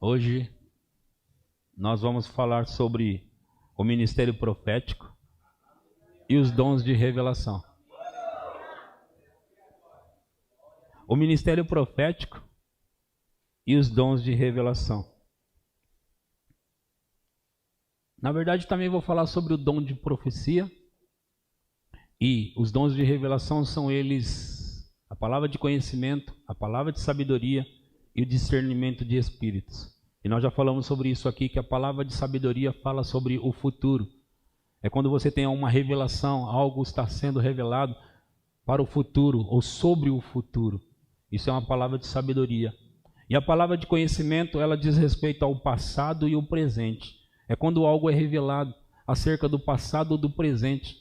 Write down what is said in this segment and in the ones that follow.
Hoje nós vamos falar sobre o ministério profético e os dons de revelação. O ministério profético e os dons de revelação. Na verdade, também vou falar sobre o dom de profecia. E os dons de revelação são eles a palavra de conhecimento, a palavra de sabedoria e o discernimento de espíritos. E nós já falamos sobre isso aqui, que a palavra de sabedoria fala sobre o futuro. É quando você tem uma revelação, algo está sendo revelado para o futuro ou sobre o futuro. Isso é uma palavra de sabedoria. E a palavra de conhecimento, ela diz respeito ao passado e o presente. É quando algo é revelado acerca do passado ou do presente,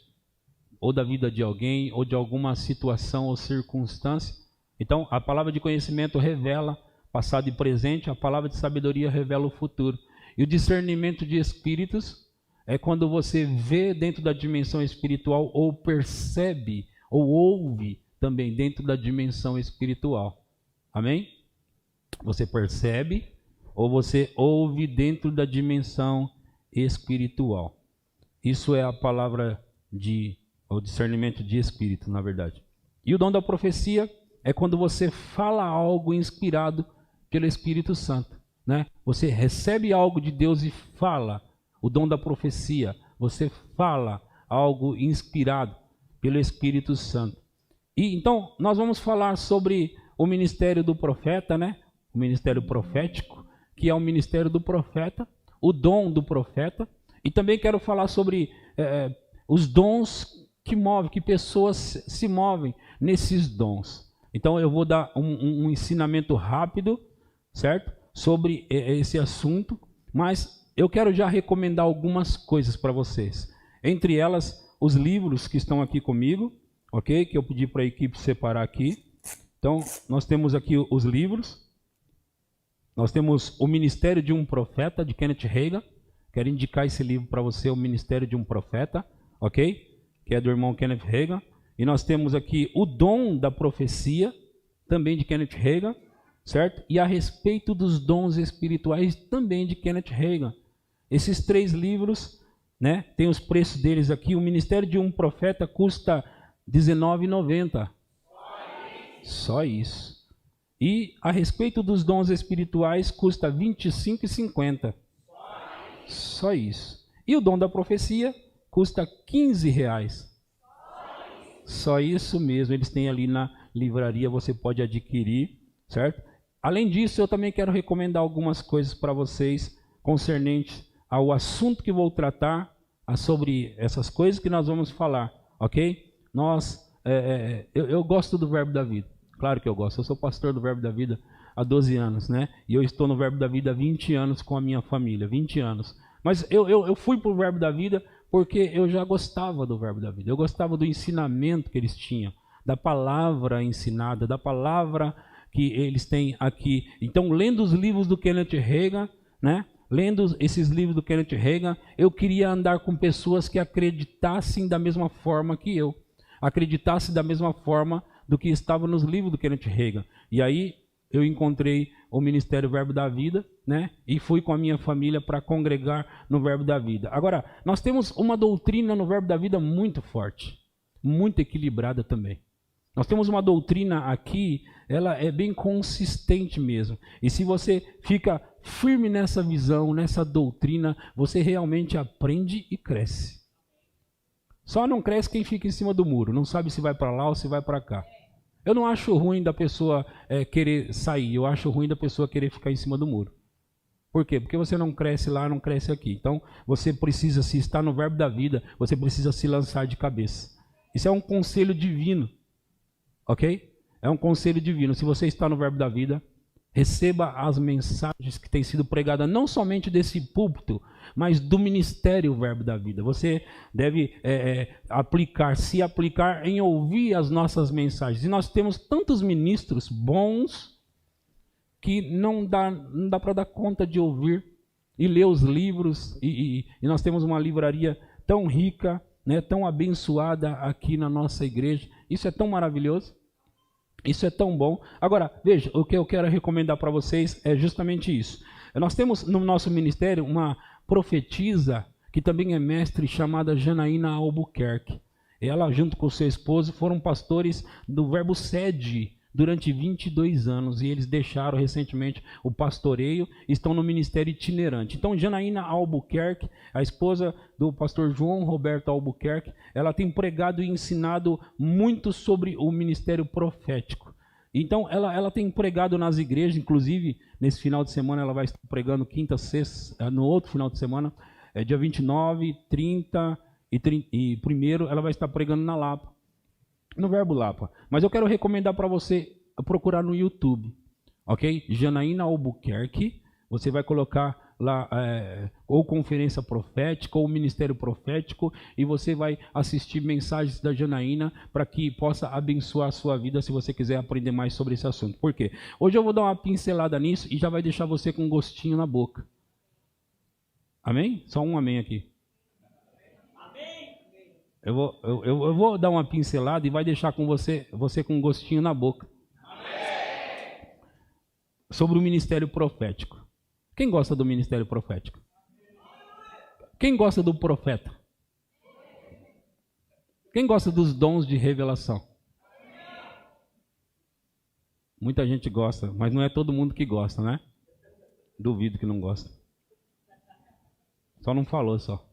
ou da vida de alguém, ou de alguma situação ou circunstância. Então, a palavra de conhecimento revela passado e presente, a palavra de sabedoria revela o futuro. E o discernimento de espíritos é quando você vê dentro da dimensão espiritual, ou percebe, ou ouve também dentro da dimensão espiritual. Amém? Você percebe, ou você ouve dentro da dimensão espiritual. Isso é a palavra o discernimento de espírito, na verdade. E o dom da profecia é quando você fala algo inspirado pelo Espírito Santo, né? Você recebe algo de Deus e fala. O dom da profecia, você fala algo inspirado pelo Espírito Santo. E então nós vamos falar sobre o ministério do profeta, né? O ministério profético, que é o ministério do profeta, o dom do profeta. E também quero falar sobre os dons que movem, que pessoas se movem nesses dons. Então eu vou dar um ensinamento rápido, certo? Sobre esse assunto, mas eu quero já recomendar algumas coisas para vocês. Entre elas, os livros que estão aqui comigo, ok? Que eu pedi para a equipe separar aqui. Então, nós temos aqui os livros. Nós temos o Ministério de um Profeta, de Kenneth Hagin. Quero indicar esse livro para você, o Ministério de um Profeta, ok? Que é do irmão Kenneth Hagin. E nós temos aqui o Dom da Profecia, também de Kenneth Hagin, certo? E a respeito dos dons espirituais, também de Kenneth Hagin. Esses três livros, né? Tem os preços deles aqui. O Ministério de um Profeta custa R$19,90. Só isso. E a respeito dos dons espirituais custa R$25,50. Só isso. E o dom da profecia custa R$15. Só isso mesmo. Eles têm ali na livraria, você pode adquirir, certo? Além disso, eu também quero recomendar algumas coisas para vocês concernentes ao assunto que vou tratar, sobre essas coisas que nós vamos falar, ok? Eu gosto do Verbo da Vida. Claro que eu gosto. Eu sou pastor do Verbo da Vida há 12 anos, né? E eu estou no Verbo da Vida há 20 anos com a minha família, 20 anos. Mas eu fui para o Verbo da Vida porque eu já gostava do Verbo da Vida. Eu gostava do ensinamento que eles tinham, da palavra ensinada, da palavra que eles têm aqui. Então, lendo os livros do Kenneth Hagin, né? Lendo esses livros do Kenneth Hagin, eu queria andar com pessoas que acreditassem da mesma forma que eu. Acreditassem da mesma forma do que estava nos livros do Kenneth Hagin. E aí eu encontrei o Ministério Verbo da Vida, né? E fui com a minha família para congregar no Verbo da Vida. Agora, nós temos uma doutrina no Verbo da Vida muito forte, muito equilibrada também. Nós temos uma doutrina aqui, ela é bem consistente mesmo. E se você fica firme nessa visão, nessa doutrina, você realmente aprende e cresce. Só não cresce quem fica em cima do muro, não sabe se vai para lá ou se vai para cá. Eu não acho ruim da pessoa querer sair, eu acho ruim da pessoa querer ficar em cima do muro. Por quê? Porque você não cresce lá, não cresce aqui. Então, você precisa, se está no Verbo da Vida, você precisa se lançar de cabeça. Isso é um conselho divino, ok? É um conselho divino. Se você está no Verbo da Vida, receba as mensagens que têm sido pregadas, não somente desse púlpito, mas do ministério Verbo da Vida. Você deve se aplicar em ouvir as nossas mensagens. E nós temos tantos ministros bons que não dá para dar conta de ouvir e ler os livros. E nós temos uma livraria tão rica, né, tão abençoada aqui na nossa igreja. Isso é tão maravilhoso. Isso é tão bom. Agora, veja, o que eu quero recomendar para vocês é justamente isso. Nós temos no nosso ministério uma profetisa que também é mestre, chamada Janaína Albuquerque. Ela, junto com seu esposo, foram pastores do Verbo Sede durante 22 anos, e eles deixaram recentemente o pastoreio e estão no ministério itinerante. Então, Janaína Albuquerque, a esposa do pastor João Roberto Albuquerque, ela tem pregado e ensinado muito sobre o ministério profético. Então, ela tem pregado nas igrejas, inclusive, nesse final de semana, ela vai estar pregando quinta, sexta, no outro final de semana, dia 29, 30 e 1º, ela vai estar pregando na Lapa, no Verbo Lapa. Mas eu quero recomendar para você procurar no YouTube, ok? Janaína Albuquerque, você vai colocar lá ou conferência profética ou ministério profético, e você vai assistir mensagens da Janaína para que possa abençoar a sua vida, se você quiser aprender mais sobre esse assunto. Por quê? Hoje eu vou dar uma pincelada nisso e já vai deixar você com um gostinho na boca. Amém? Só um amém aqui. Eu vou dar uma pincelada e vai deixar com você com um gostinho na boca. Amém. Sobre o ministério profético. Quem gosta do ministério profético? Quem gosta do profeta? Quem gosta dos dons de revelação? Muita gente gosta, mas não é todo mundo que gosta, né? Duvido que não gosta. Só não falou só.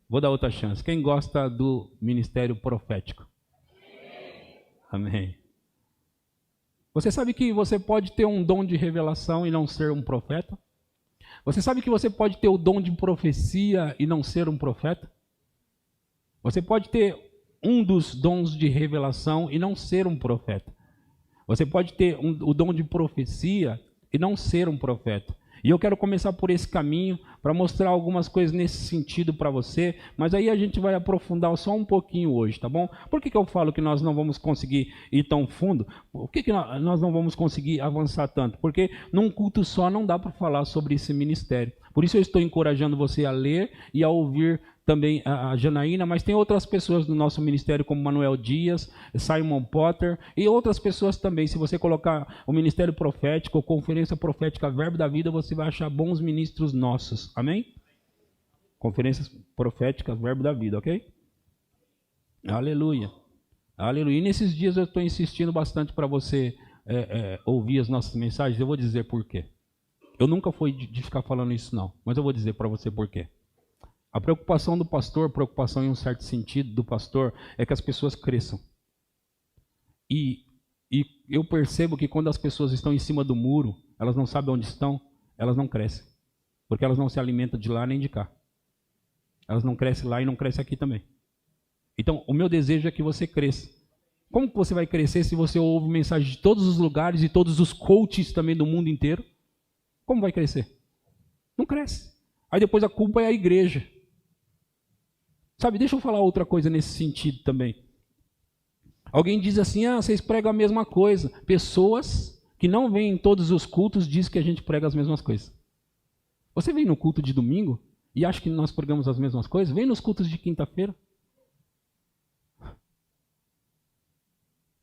Vou dar outra chance. Quem gosta do ministério profético? Amém. Você sabe que você pode ter um dom de revelação e não ser um profeta? Você sabe que você pode ter o dom de profecia e não ser um profeta? Você pode ter um dos dons de revelação e não ser um profeta. Você pode ter o dom de profecia e não ser um profeta. E eu quero começar por esse caminho para mostrar algumas coisas nesse sentido para você, mas aí a gente vai aprofundar só um pouquinho hoje, tá bom? Por que eu falo que nós não vamos conseguir ir tão fundo? Por que nós não vamos conseguir avançar tanto? Porque num culto só não dá para falar sobre esse ministério. Por isso eu estou encorajando você a ler e a ouvir também a Janaína, mas tem outras pessoas do nosso ministério, como Manuel Dias, Simon Potter e outras pessoas também. Se você colocar o Ministério Profético ou Conferência Profética Verbo da Vida, você vai achar bons ministros nossos. Amém? Conferências Proféticas Verbo da Vida, ok? Aleluia. Aleluia. E nesses dias eu estou insistindo bastante para você ouvir as nossas mensagens. Eu vou dizer por quê. Eu nunca fui de ficar falando isso não, mas eu vou dizer para você por quê. A preocupação do pastor, preocupação em um certo sentido do pastor, é que as pessoas cresçam. E eu percebo que quando as pessoas estão em cima do muro, elas não sabem onde estão, elas não crescem. Porque elas não se alimentam de lá nem de cá. Elas não crescem lá e não crescem aqui também. Então, o meu desejo é que você cresça. Como que você vai crescer se você ouve mensagem de todos os lugares e todos os coaches também do mundo inteiro? Como vai crescer? Não cresce. Aí depois a culpa é a igreja. Sabe, deixa eu falar outra coisa nesse sentido também. Alguém diz assim, vocês pregam a mesma coisa. Pessoas que não vêm em todos os cultos dizem que a gente prega as mesmas coisas. Você vem no culto de domingo e acha que nós pregamos as mesmas coisas? Vem nos cultos de quinta-feira.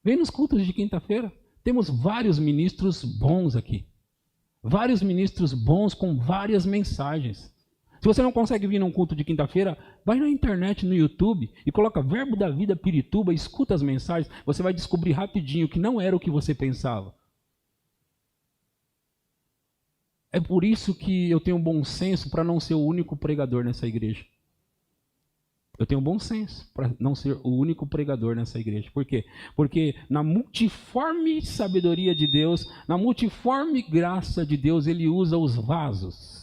Vem nos cultos de quinta-feira. Temos vários ministros bons aqui. Vários ministros bons com várias mensagens. Se você não consegue vir num culto de quinta-feira, vai na internet, no YouTube e coloca Verbo da Vida Pirituba, escuta as mensagens, você vai descobrir rapidinho que não era o que você pensava. É por isso que eu tenho bom senso para não ser o único pregador nessa igreja. Eu tenho bom senso para não ser o único pregador nessa igreja. Por quê? Porque na multiforme sabedoria de Deus, na multiforme graça de Deus, Ele usa os vasos.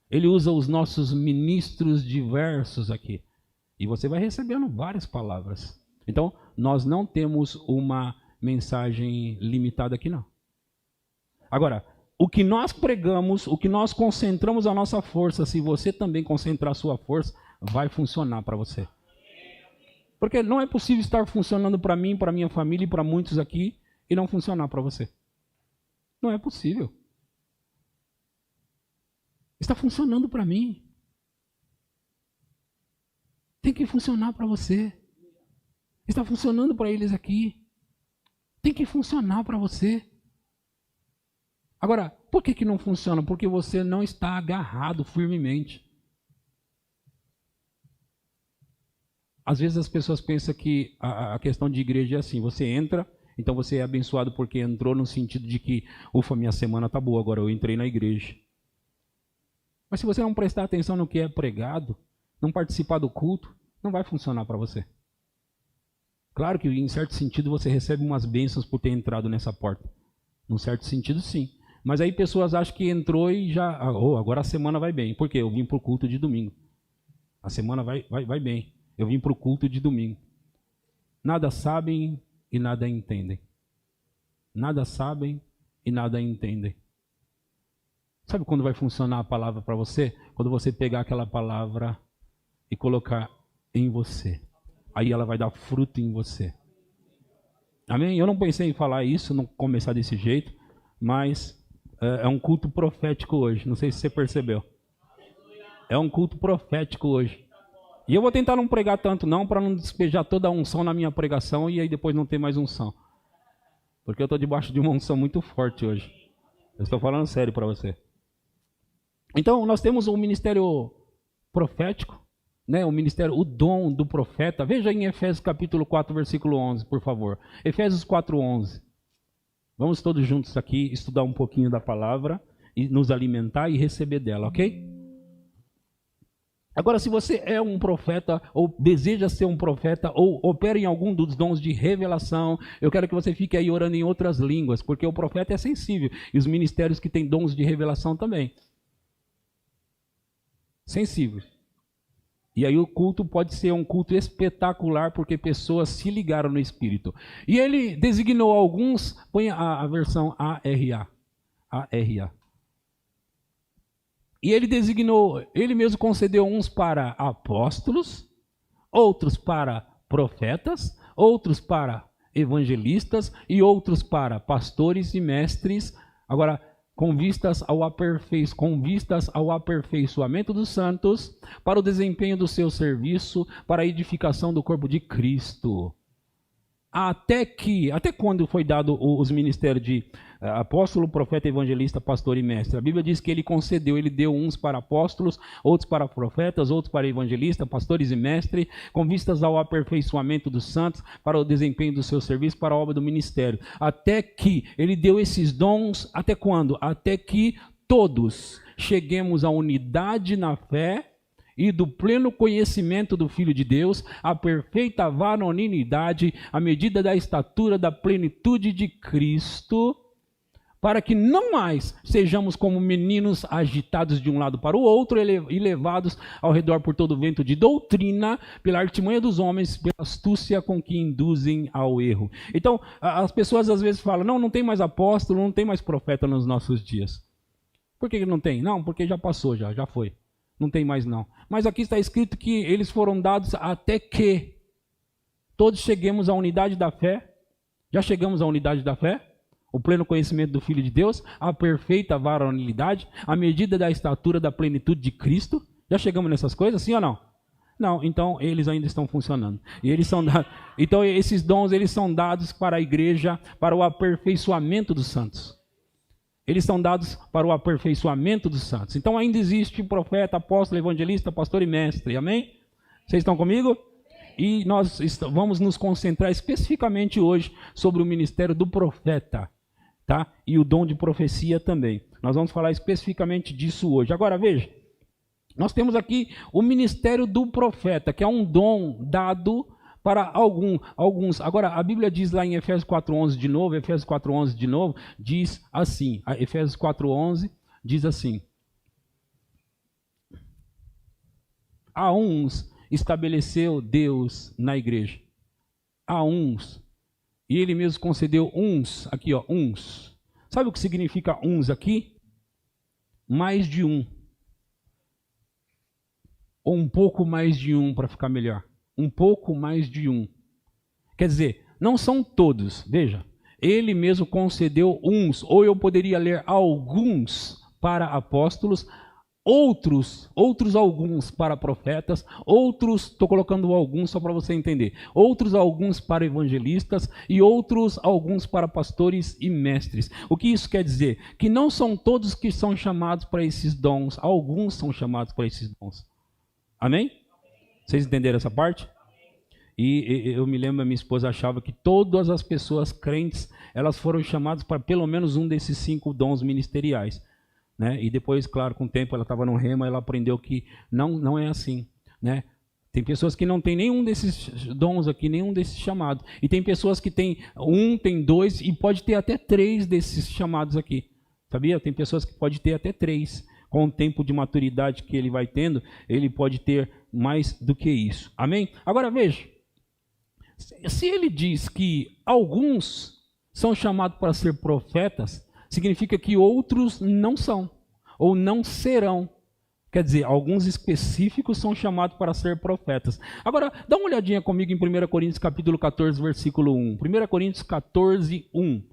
Ele usa os nossos ministros diversos aqui. E você vai recebendo várias palavras. Então, nós não temos uma mensagem limitada aqui, não. Agora, o que nós pregamos, o que nós concentramos a nossa força, se você também concentrar a sua força, vai funcionar para você. Porque não é possível estar funcionando para mim, para minha família e para muitos aqui e não funcionar para você. Não é possível. Está funcionando para mim. Tem que funcionar para você. Está funcionando para eles aqui. Tem que funcionar para você. Agora, Por que não funciona? Porque você não está agarrado firmemente. Às vezes as pessoas pensam que a questão de igreja é assim, você entra, então você é abençoado porque entrou no sentido de que, ufa, minha semana está boa, agora eu entrei na igreja. Mas se você não prestar atenção no que é pregado, não participar do culto, não vai funcionar para você. Claro que em certo sentido você recebe umas bênçãos por ter entrado nessa porta. Num certo sentido sim. Mas aí pessoas acham que entrou e já, agora a semana vai bem. Por quê? Eu vim para o culto de domingo. A semana vai bem. Eu vim para o culto de domingo. Nada sabem e nada entendem. Nada sabem e nada entendem. Sabe quando vai funcionar a palavra para você? Quando você pegar aquela palavra e colocar em você. Aí ela vai dar fruto em você. Amém? Eu não pensei em falar isso, não começar desse jeito, mas é um culto profético hoje. Não sei se você percebeu. É um culto profético hoje. E eu vou tentar não pregar tanto não, para não despejar toda a unção na minha pregação e aí depois não ter mais unção. Porque eu estou debaixo de uma unção muito forte hoje. Eu estou falando sério para você. Então, nós temos um ministério profético, né? O ministério, o dom do profeta. Veja em Efésios capítulo 4, versículo 11, por favor. Efésios 4, 11. Vamos todos juntos aqui estudar um pouquinho da palavra e nos alimentar e receber dela, ok? Agora, se você é um profeta, ou deseja ser um profeta, ou opera em algum dos dons de revelação, eu quero que você fique aí orando em outras línguas, porque o profeta é sensível, e os ministérios que têm dons de revelação também. Sensível. E aí o culto pode ser um culto espetacular, porque pessoas se ligaram no Espírito. E ele designou alguns, põe a versão ARA. ARA. E ele designou, ele mesmo concedeu uns para apóstolos, outros para profetas, outros para evangelistas e outros para pastores e mestres. Agora, com vistas ao aperfeiçoamento dos santos, para o desempenho do seu serviço, para a edificação do corpo de Cristo. Até quando foi dado os ministérios de apóstolo, profeta, evangelista, pastor e mestre? A Bíblia diz que ele concedeu, ele deu uns para apóstolos, outros para profetas, outros para evangelistas, pastores e mestres, com vistas ao aperfeiçoamento dos santos, para o desempenho do seu serviço, para a obra do ministério. Até que ele deu esses dons, até quando? Até que todos cheguemos à unidade na fé e do pleno conhecimento do Filho de Deus, a perfeita varonilidade, à medida da estatura da plenitude de Cristo, para que não mais sejamos como meninos agitados de um lado para o outro e levados ao redor por todo vento de doutrina, pela artimanha dos homens, pela astúcia com que induzem ao erro. Então, as pessoas às vezes falam, não tem mais apóstolo, não tem mais profeta nos nossos dias. Por que não tem? Não, porque já passou, já foi. Não tem mais não. Mas aqui está escrito que eles foram dados até que todos cheguemos à unidade da fé. Já chegamos à unidade da fé? O pleno conhecimento do Filho de Deus, a perfeita varonilidade, a medida da estatura da plenitude de Cristo. Já chegamos nessas coisas, sim ou não? Não, então eles ainda estão funcionando. E eles são dados, então esses dons eles são dados para a igreja, para o aperfeiçoamento dos santos. Eles são dados para o aperfeiçoamento dos santos. Então ainda existe profeta, apóstolo, evangelista, pastor e mestre. Amém? Vocês estão comigo? E nós vamos nos concentrar especificamente hoje sobre o ministério do profeta, tá? E o dom de profecia também. Nós vamos falar especificamente disso hoje. Agora veja, nós temos aqui o ministério do profeta, que é um dom dado para alguns. Agora, a Bíblia diz lá em Efésios 4:11 de novo, diz assim, Efésios 4:11 diz assim: a uns estabeleceu Deus na igreja, a uns, e ele mesmo concedeu uns, aqui ó, uns. Sabe o que significa uns aqui? Mais de um. Ou um pouco mais de um, para ficar melhor. Um pouco mais de um. Quer dizer, não são todos. Veja, ele mesmo concedeu uns, ou eu poderia ler alguns para apóstolos, outros alguns para profetas, outros, estou colocando alguns só para você entender, outros alguns para evangelistas e outros alguns para pastores e mestres. O que isso quer dizer? Que não são todos que são chamados para esses dons, alguns são chamados para esses dons. Amém? Vocês entenderam essa parte? E eu me lembro, a minha esposa achava que todas as pessoas crentes, elas foram chamadas para pelo menos um desses 5 dons ministeriais. Né? E depois, claro, com o tempo ela estava no rema, ela aprendeu que não é assim, né? Tem pessoas que não tem nenhum desses dons aqui, nenhum desses chamados. E tem pessoas que tem 1, tem 2 e pode ter até 3 desses chamados aqui. Sabia? Tem pessoas que pode ter até 3. Com o tempo de maturidade que ele vai tendo, ele pode ter mais do que isso. Amém? Agora veja, se ele diz que alguns são chamados para ser profetas, significa que outros não são, ou não serão. Quer dizer, alguns específicos são chamados para ser profetas. Agora, dá uma olhadinha comigo em 1 Coríntios capítulo 14, versículo 1. 1 Coríntios 14, 1.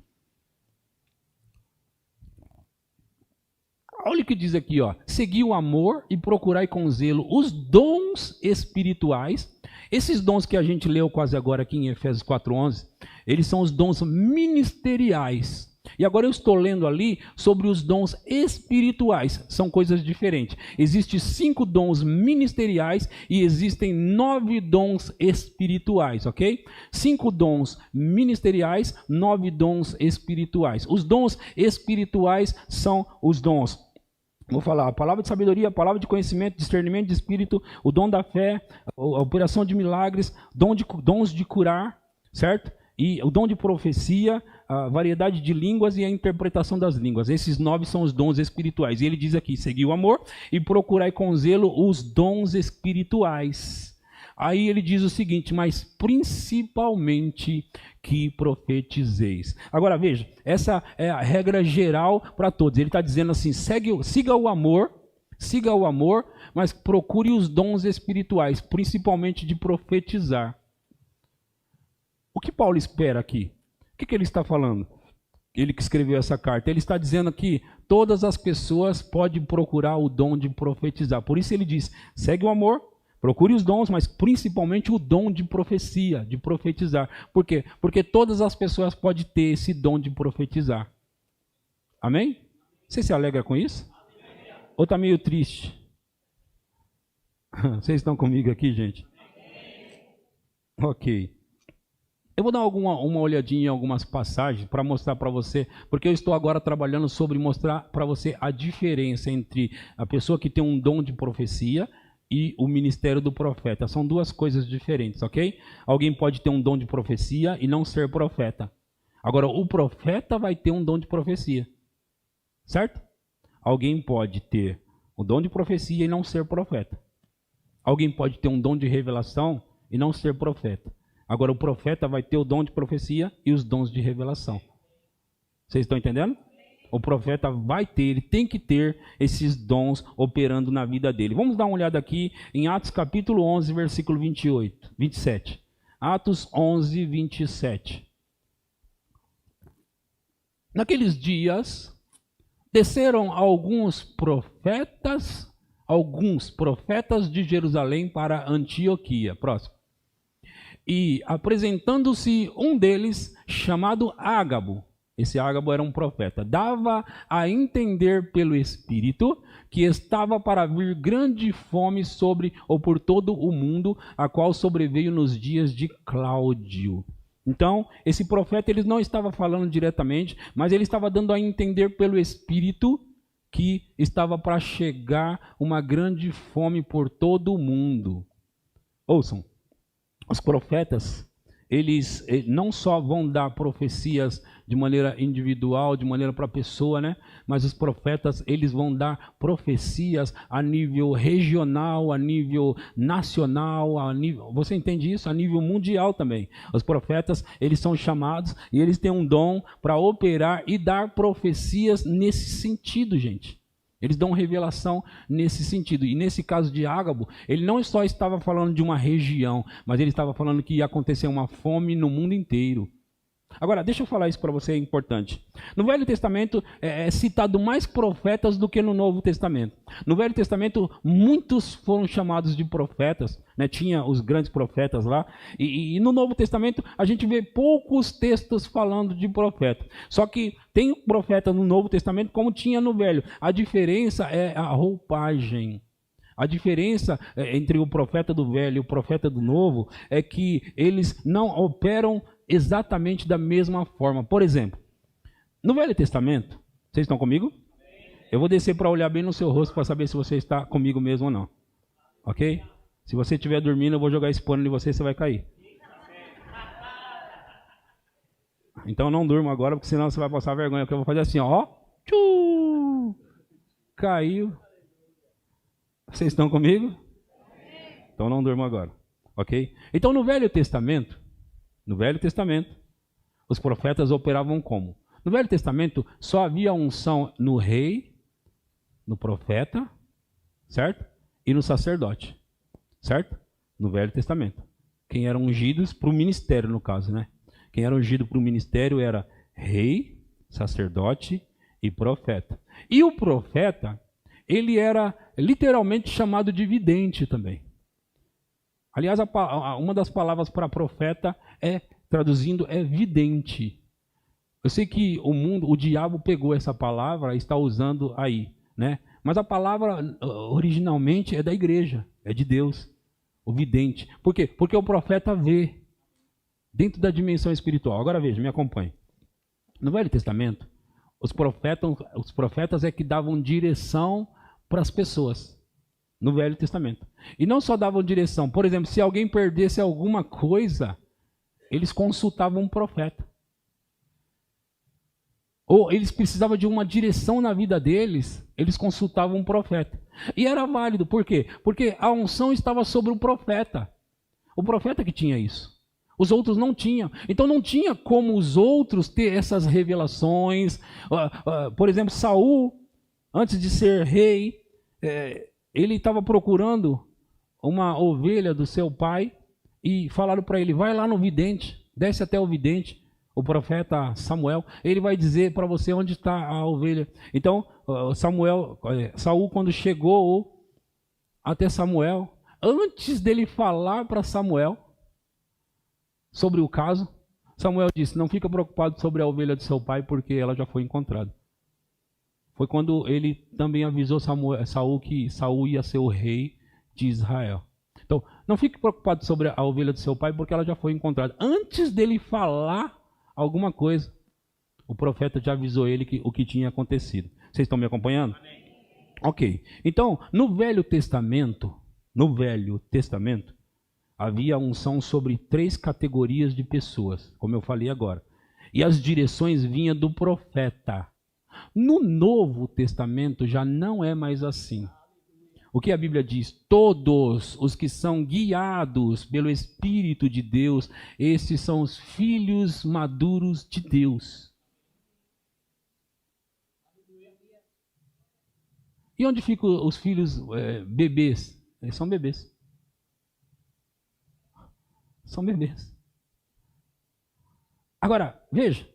Olha o que diz aqui, ó. Segui o amor e procurai com zelo os dons espirituais. Esses dons que a gente leu quase agora aqui em Efésios 4:11, eles são os dons ministeriais. E agora eu estou lendo ali sobre os dons espirituais. São coisas diferentes. Existem 5 dons ministeriais e existem 9 dons espirituais, ok? 5 dons ministeriais, 9 dons espirituais. Os dons espirituais são os dons, vou falar, a palavra de sabedoria, a palavra de conhecimento, discernimento de espírito, o dom da fé, a operação de milagres, dons de curar, certo? E o dom de profecia, a variedade de línguas e a interpretação das línguas. Esses 9 são os dons espirituais. E ele diz aqui, segui o amor e procurai com zelo os dons espirituais. Aí ele diz o seguinte, mas principalmente que profetizeis. Agora veja, essa é a regra geral para todos. Ele está dizendo assim, siga o amor, mas procure os dons espirituais, principalmente de profetizar. O que Paulo espera aqui? O que ele está falando? Ele que escreveu essa carta, ele está dizendo que todas as pessoas podem procurar o dom de profetizar. Por isso ele diz, segue o amor, procure os dons, mas principalmente o dom de profecia, de profetizar. Por quê? Porque todas as pessoas podem ter esse dom de profetizar. Amém? Você se alegra com isso? Ou está meio triste? Vocês estão comigo aqui, gente? Ok. Eu vou dar uma olhadinha em algumas passagens para mostrar para você, porque eu estou agora trabalhando sobre mostrar para você a diferença entre a pessoa que tem um dom de profecia e o ministério do profeta. São 2 coisas diferentes, ok? Alguém pode ter um dom de profecia e não ser profeta. Agora, o profeta vai ter um dom de profecia, certo? Alguém pode ter o dom de profecia e não ser profeta. Alguém pode ter um dom de revelação e não ser profeta. Agora, o profeta vai ter o dom de profecia e os dons de revelação. Vocês estão entendendo? O profeta vai ter, ele tem que ter esses dons operando na vida dele. Vamos dar uma olhada aqui em Atos capítulo 11, versículo 27. Atos 11, 27. Naqueles dias, desceram alguns profetas de Jerusalém para Antioquia. Próximo. E apresentando-se um deles, chamado Ágabo, esse Ágabo era um profeta, dava a entender pelo Espírito que estava para vir grande fome sobre ou por todo o mundo, a qual sobreveio nos dias de Cláudio. Então, esse profeta ele não estava falando diretamente, mas ele estava dando a entender pelo Espírito que estava para chegar uma grande fome por todo o mundo. Ouçam. Os profetas, eles não só vão dar profecias de maneira individual, de maneira para a pessoa, né? Mas os profetas, eles vão dar profecias a nível regional, a nível nacional, você entende isso? A nível mundial também. Os profetas, eles são chamados e eles têm um dom para operar e dar profecias nesse sentido, gente. Eles dão revelação nesse sentido. E nesse caso de Ágabo, ele não só estava falando de uma região, mas ele estava falando que ia acontecer uma fome no mundo inteiro. Agora, deixa eu falar isso para você, é importante. No Velho Testamento é citado mais profetas do que no Novo Testamento. No Velho Testamento, muitos foram chamados de profetas, né? Tinha os grandes profetas lá. E no Novo Testamento, a gente vê poucos textos falando de profeta. Só que tem profeta no Novo Testamento como tinha no Velho. A diferença é a roupagem. A diferença entre o profeta do Velho e o profeta do Novo é que eles não operam exatamente da mesma forma. Por exemplo, no Velho Testamento, vocês estão comigo? Eu vou descer para olhar bem no seu rosto para saber se você está comigo mesmo ou não. Ok? Se você estiver dormindo, eu vou jogar esse pano em você, você vai cair. Então não durma agora, porque senão você vai passar vergonha. Porque eu vou fazer assim, ó. Tchuu! Caiu. Vocês estão comigo? Então não durma agora. Ok? Então no Velho Testamento, os profetas operavam como? No Velho Testamento só havia unção no rei, no profeta, certo? E no sacerdote, certo? No Velho Testamento. Quem eram ungidos para o ministério, no caso, né? Quem era ungido para o ministério era rei, sacerdote e profeta. E o profeta, ele era literalmente chamado de vidente também. Aliás, uma das palavras para profeta traduzindo, é vidente. Eu sei que o diabo pegou essa palavra e está usando aí, né? Mas a palavra originalmente é da igreja, é de Deus, o vidente. Por quê? Porque o profeta vê dentro da dimensão espiritual. Agora veja, me acompanhe. No Velho Testamento, os profetas é que davam direção para as pessoas. No Velho Testamento. E não só davam direção. Por exemplo, se alguém perdesse alguma coisa, eles consultavam um profeta. Ou eles precisavam de uma direção na vida deles, eles consultavam um profeta. E era válido, por quê? Porque a unção estava sobre o profeta. O profeta que tinha isso. Os outros não tinham. Então não tinha como os outros ter essas revelações. Por exemplo, Saul, antes de ser rei, ele estava procurando uma ovelha do seu pai e falaram para ele, vai lá no vidente, desce até o vidente, o profeta Samuel, ele vai dizer para você onde está a ovelha. Então, Saul, quando chegou até Samuel, antes dele falar para Samuel sobre o caso, Samuel disse, não fica preocupado sobre a ovelha do seu pai, porque ela já foi encontrada. Foi quando ele também avisou Saul que Saul ia ser o rei de Israel. Então, não fique preocupado sobre a ovelha do seu pai, porque ela já foi encontrada. Antes dele falar alguma coisa, o profeta já avisou ele o que tinha acontecido. Vocês estão me acompanhando? Amém. Ok. Então, no Velho Testamento, havia unção sobre 3 categorias de pessoas, como eu falei agora. E as direções vinham do profeta. No Novo Testamento já não é mais assim. O que a Bíblia diz? Todos os que são guiados pelo Espírito de Deus, esses são os filhos maduros de Deus. E onde ficam os filhos bebês? Eles são bebês. São bebês. Agora, veja.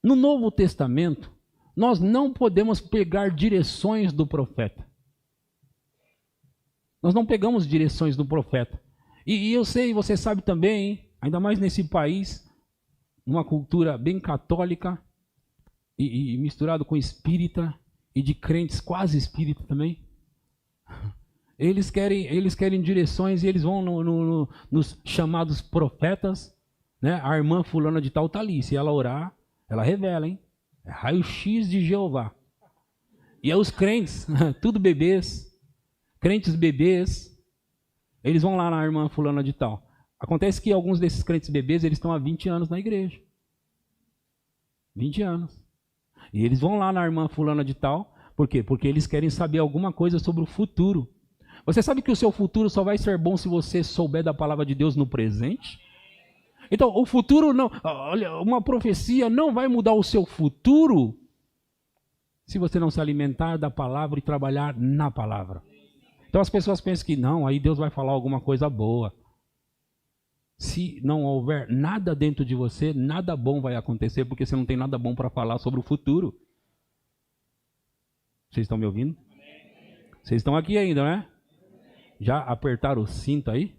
No Novo Testamento, nós não podemos pegar direções do profeta. Nós não pegamos direções do profeta. E eu sei, você sabe também, hein? Ainda mais nesse país, uma cultura bem católica e misturado com espírita e de crentes quase espírita também. Eles querem direções e eles vão nos chamados profetas, né? A irmã fulana de tal está ali, se ela orar, ela revela, hein? É raio-x de Jeová. E é os crentes, tudo bebês, crentes bebês, eles vão lá na irmã fulana de tal. Acontece que alguns desses crentes bebês, eles estão há 20 anos na igreja. 20 anos. E eles vão lá na irmã fulana de tal, por quê? Porque eles querem saber alguma coisa sobre o futuro. Você sabe que o seu futuro só vai ser bom se você souber da palavra de Deus no presente? Então, o futuro não... Olha, uma profecia não vai mudar o seu futuro se você não se alimentar da palavra e trabalhar na palavra. Então as pessoas pensam que não, aí Deus vai falar alguma coisa boa. Se não houver nada dentro de você, nada bom vai acontecer, porque você não tem nada bom para falar sobre o futuro. Vocês estão me ouvindo? Vocês estão aqui ainda, né? Já apertaram o cinto aí?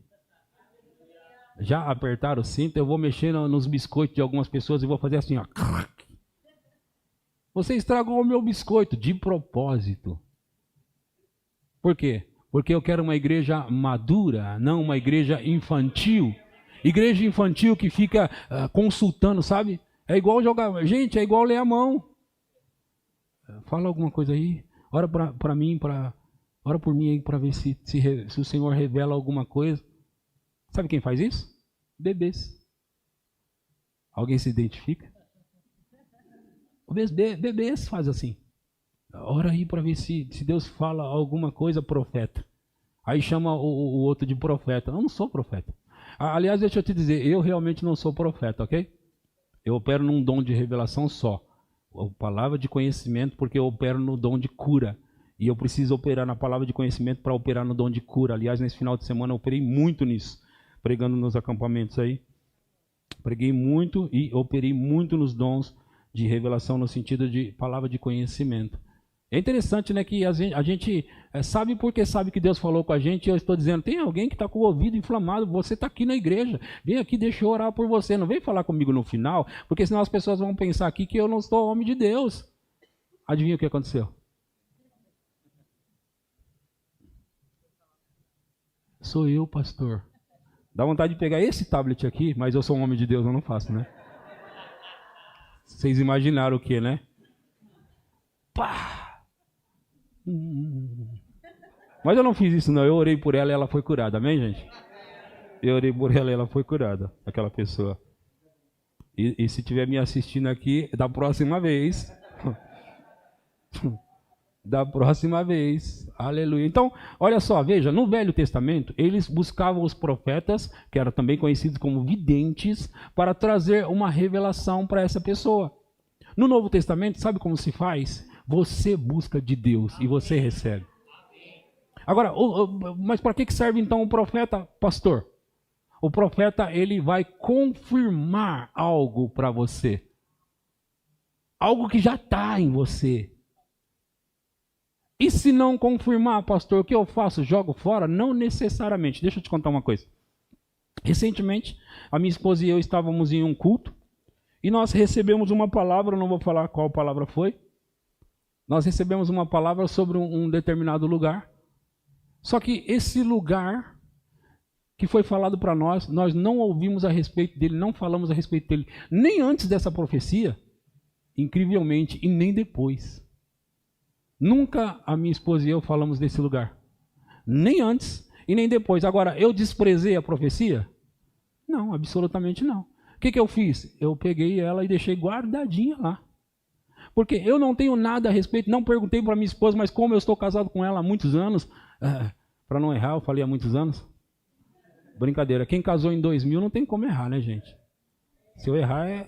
Já apertaram o cinto? Eu vou mexer nos biscoitos de algumas pessoas e vou fazer assim, ó. Você estragou o meu biscoito de propósito. Por quê? Porque eu quero uma igreja madura, não uma igreja infantil. Igreja infantil que fica consultando, sabe? É igual jogar... Gente, é igual ler a mão. Fala alguma coisa aí. Ora para mim, ora por mim aí para ver se o Senhor revela alguma coisa. Sabe quem faz isso? Bebês. Alguém se identifica? Bebês fazem assim. Ora aí para ver se Deus fala alguma coisa, profeta. Aí chama o outro de profeta. Eu não sou profeta. Aliás, deixa eu te dizer, eu realmente não sou profeta, ok? Eu opero num dom de revelação só. A palavra de conhecimento, porque eu opero no dom de cura. E eu preciso operar na palavra de conhecimento para operar no dom de cura. Aliás, nesse final de semana eu operei muito nisso, pregando nos acampamentos aí. Preguei muito e operei muito nos dons de revelação no sentido de palavra de conhecimento. É interessante, né, que a gente sabe porque sabe que Deus falou com a gente. E eu estou dizendo, tem alguém que está com o ouvido inflamado, você está aqui na igreja, vem aqui, deixa eu orar por você. Não vem falar comigo no final, porque senão as pessoas vão pensar aqui que eu não sou homem de Deus. Adivinha o que aconteceu? Sou eu, pastor. Dá vontade de pegar esse tablet aqui, mas eu sou um homem de Deus, eu não faço, né? Vocês imaginaram o que, né? Pá! Mas eu não fiz isso não, eu orei por ela e ela foi curada, amém, gente? Eu orei por ela e ela foi curada, aquela pessoa. E se estiver me assistindo aqui, da próxima vez... Da próxima vez, aleluia. Então, olha só, veja, no Velho Testamento, eles buscavam os profetas, que eram também conhecidos como videntes, para trazer uma revelação para essa pessoa. No Novo Testamento, sabe como se faz? Você busca de Deus e você recebe. Agora, mas para que serve então o profeta, pastor? O profeta, ele vai confirmar algo para você. Algo que já está em você. E se não confirmar, pastor, o que eu faço? Jogo fora? Não necessariamente. Deixa eu te contar uma coisa. Recentemente, a minha esposa e eu estávamos em um culto e nós recebemos uma palavra, não vou falar qual palavra foi. Nós recebemos uma palavra sobre um determinado lugar. Só que esse lugar que foi falado para nós não ouvimos a respeito dele, não falamos a respeito dele, nem antes dessa profecia, incrivelmente, e nem depois. Nunca a minha esposa e eu falamos desse lugar. Nem antes e nem depois. Agora, eu desprezei a profecia? Não, absolutamente não. O que eu fiz? Eu peguei ela e deixei guardadinha lá. Porque eu não tenho nada a respeito, não perguntei para minha esposa, mas como eu estou casado com ela há muitos anos, para não errar, eu falei há muitos anos. Brincadeira, quem casou em 2000 não tem como errar, né, gente? Se eu errar,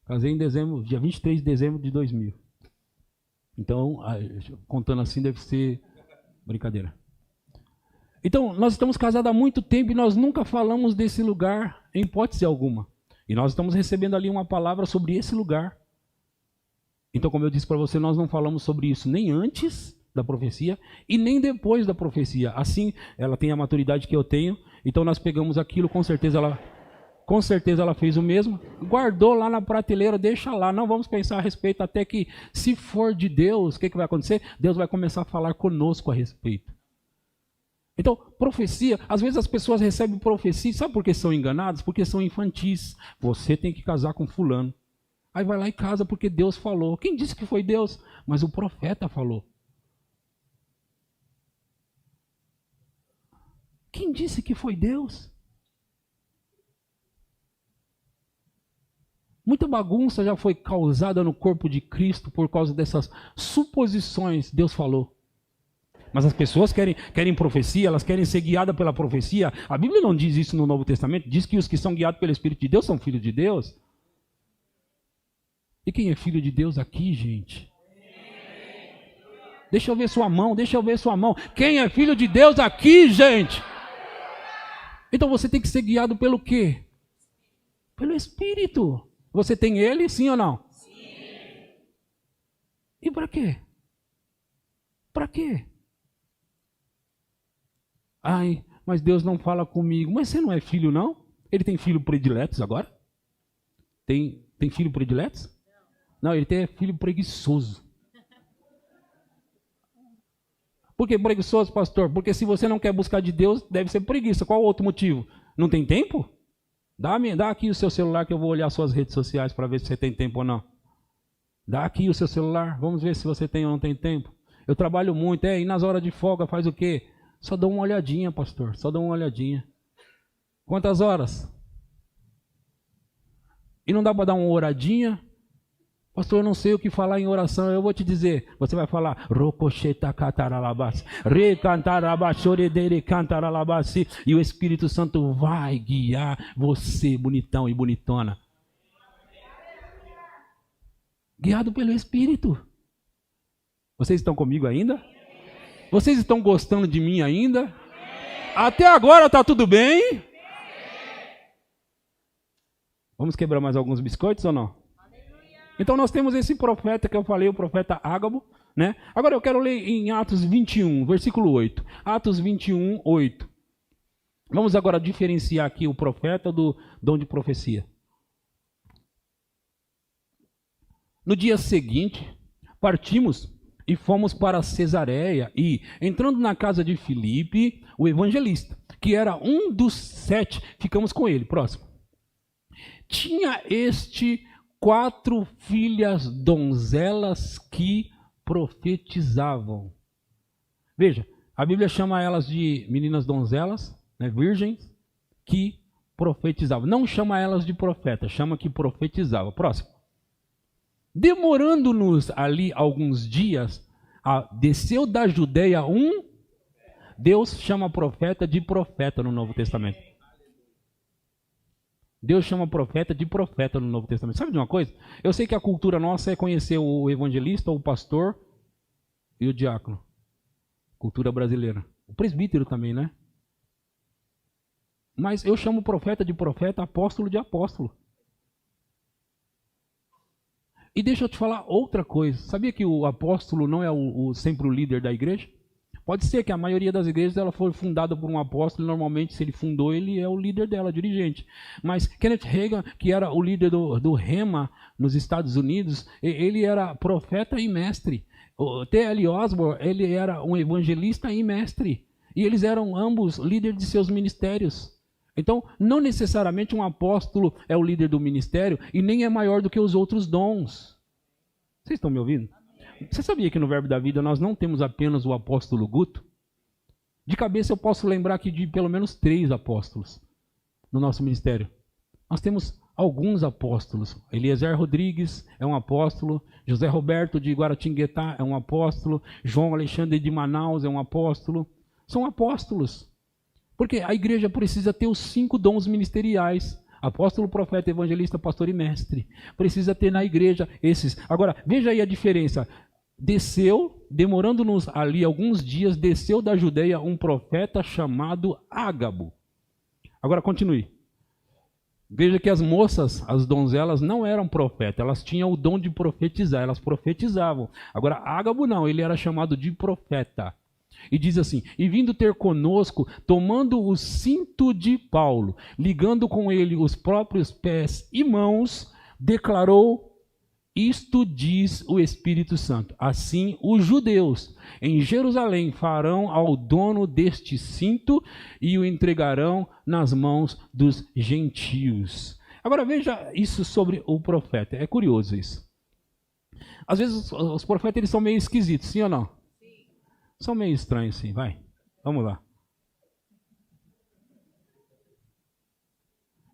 casei em dezembro, dia 23 de dezembro de 2000. Então, contando assim, deve ser brincadeira. Então, nós estamos casados há muito tempo e nós nunca falamos desse lugar em hipótese alguma. E nós estamos recebendo ali uma palavra sobre esse lugar. Então, como eu disse para você, nós não falamos sobre isso nem antes da profecia e nem depois da profecia. Assim, ela tem a maturidade que eu tenho. Então, nós pegamos aquilo, com certeza ela fez o mesmo, guardou lá na prateleira, deixa lá, não vamos pensar a respeito, até que, se for de Deus, o que vai acontecer? Deus vai começar a falar conosco a respeito. Então, profecia, às vezes as pessoas recebem profecia, sabe por que são enganadas? Porque são infantis. Você tem que casar com fulano. Aí vai lá e casa porque Deus falou. Quem disse que foi Deus? Mas o profeta falou. Quem disse que foi Deus? Muita bagunça já foi causada no corpo de Cristo por causa dessas suposições. Deus falou. Mas as pessoas querem profecia, elas querem ser guiadas pela profecia. A Bíblia não diz isso no Novo Testamento, diz que os que são guiados pelo Espírito de Deus são filhos de Deus. E quem é filho de Deus aqui, gente? Deixa eu ver sua mão, deixa eu ver sua mão. Quem é filho de Deus aqui, gente? Então você tem que ser guiado pelo quê? Pelo Espírito. Você tem ele, sim ou não? Sim. E para quê? Para quê? Ai, mas Deus não fala comigo. Mas você não é filho, não? Ele tem filho prediletos agora? Tem filho prediletos? Não, ele tem filho preguiçoso. Por que preguiçoso, pastor? Porque se você não quer buscar de Deus, deve ser preguiça. Qual o outro motivo? Não tem tempo? Dá aqui o seu celular que eu vou olhar suas redes sociais para ver se você tem tempo ou não. Dá aqui o seu celular, vamos ver se você tem ou não tem tempo. Eu trabalho muito, e nas horas de folga faz o quê? Só dou uma olhadinha, pastor, só dou uma olhadinha. Quantas horas? E não dá para dar uma oradinha? Pastor, eu não sei o que falar em oração, eu vou te dizer. Você vai falar, e o Espírito Santo vai guiar você, bonitão e bonitona. Guiado pelo Espírito. Vocês estão comigo ainda? Vocês estão gostando de mim ainda? Até agora está tudo bem? Vamos quebrar mais alguns biscoitos ou não? Então nós temos esse profeta que eu falei, o profeta Ágabo, né? Agora eu quero ler em Atos 21, versículo 8. Atos 21, 8. Vamos agora diferenciar aqui o profeta do dom de profecia. No dia seguinte, partimos e fomos para Cesareia e, entrando na casa de Filipe, o evangelista, que era um dos 7, ficamos com ele. Próximo. Tinha este 4 filhas donzelas que profetizavam. Veja, a Bíblia chama elas de meninas donzelas, né, virgens, que profetizavam. Não chama elas de profeta, chama que profetizavam. Próximo. Demorando-nos ali alguns dias, desceu da Judeia Deus chama profeta de profeta no Novo Testamento. Deus chama profeta de profeta no Novo Testamento. Sabe de uma coisa? Eu sei que a cultura nossa é conhecer o evangelista, o pastor e o diácono. Cultura brasileira. O presbítero também, né? Mas eu chamo profeta de profeta, apóstolo de apóstolo. E deixa eu te falar outra coisa. Sabia que o apóstolo não é sempre o líder da igreja? Pode ser que a maioria das igrejas ela foi fundada por um apóstolo, e normalmente se ele fundou, ele é o líder dela, dirigente. Mas Kenneth Hagin, que era o líder do Rema nos Estados Unidos, ele era profeta e mestre. O T.L. Osborne, ele era um evangelista e mestre. E eles eram ambos líderes de seus ministérios. Então, não necessariamente um apóstolo é o líder do ministério e nem é maior do que os outros dons. Vocês estão me ouvindo? Você sabia que no Verbo da Vida nós não temos apenas o apóstolo Guto? De cabeça eu posso lembrar aqui de pelo menos 3 apóstolos no nosso ministério. Nós temos alguns apóstolos. Eliezer Rodrigues é um apóstolo. José Roberto de Guaratinguetá é um apóstolo. João Alexandre de Manaus é um apóstolo. São apóstolos. Porque a igreja precisa ter os 5 dons ministeriais. Apóstolo, profeta, evangelista, pastor e mestre. Precisa ter na igreja esses. Agora, veja aí a diferença. Desceu, demorando-nos ali alguns dias, desceu da Judeia um profeta chamado Ágabo. Agora continue. Veja que as moças, as donzelas, não eram profetas. Elas tinham o dom de profetizar. Elas profetizavam. Agora, Ágabo não. Ele era chamado de profeta. E diz assim, e vindo ter conosco, tomando o cinto de Paulo, ligando com ele os próprios pés e mãos, declarou, isto diz o Espírito Santo. Assim, os judeus em Jerusalém farão ao dono deste cinto e o entregarão nas mãos dos gentios. Agora veja isso sobre o profeta. É curioso isso. Às vezes os profetas eles são meio esquisitos, sim ou não? São meio estranhos, sim. Vai. Vamos lá.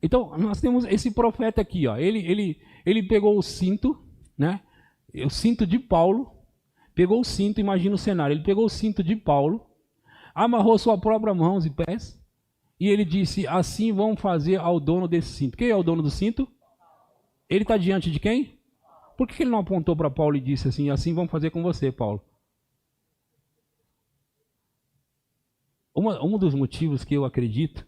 Então, nós temos esse profeta aqui, ó. Ele pegou o cinto, né? O cinto de Paulo. Pegou o cinto, imagina o cenário. Ele pegou o cinto de Paulo, amarrou sua própria mãos e pés, e ele disse, assim vão fazer ao dono desse cinto. Quem é o dono do cinto? Ele está diante de quem? Por que ele não apontou para Paulo e disse assim vão fazer com você, Paulo? Um dos motivos que eu acredito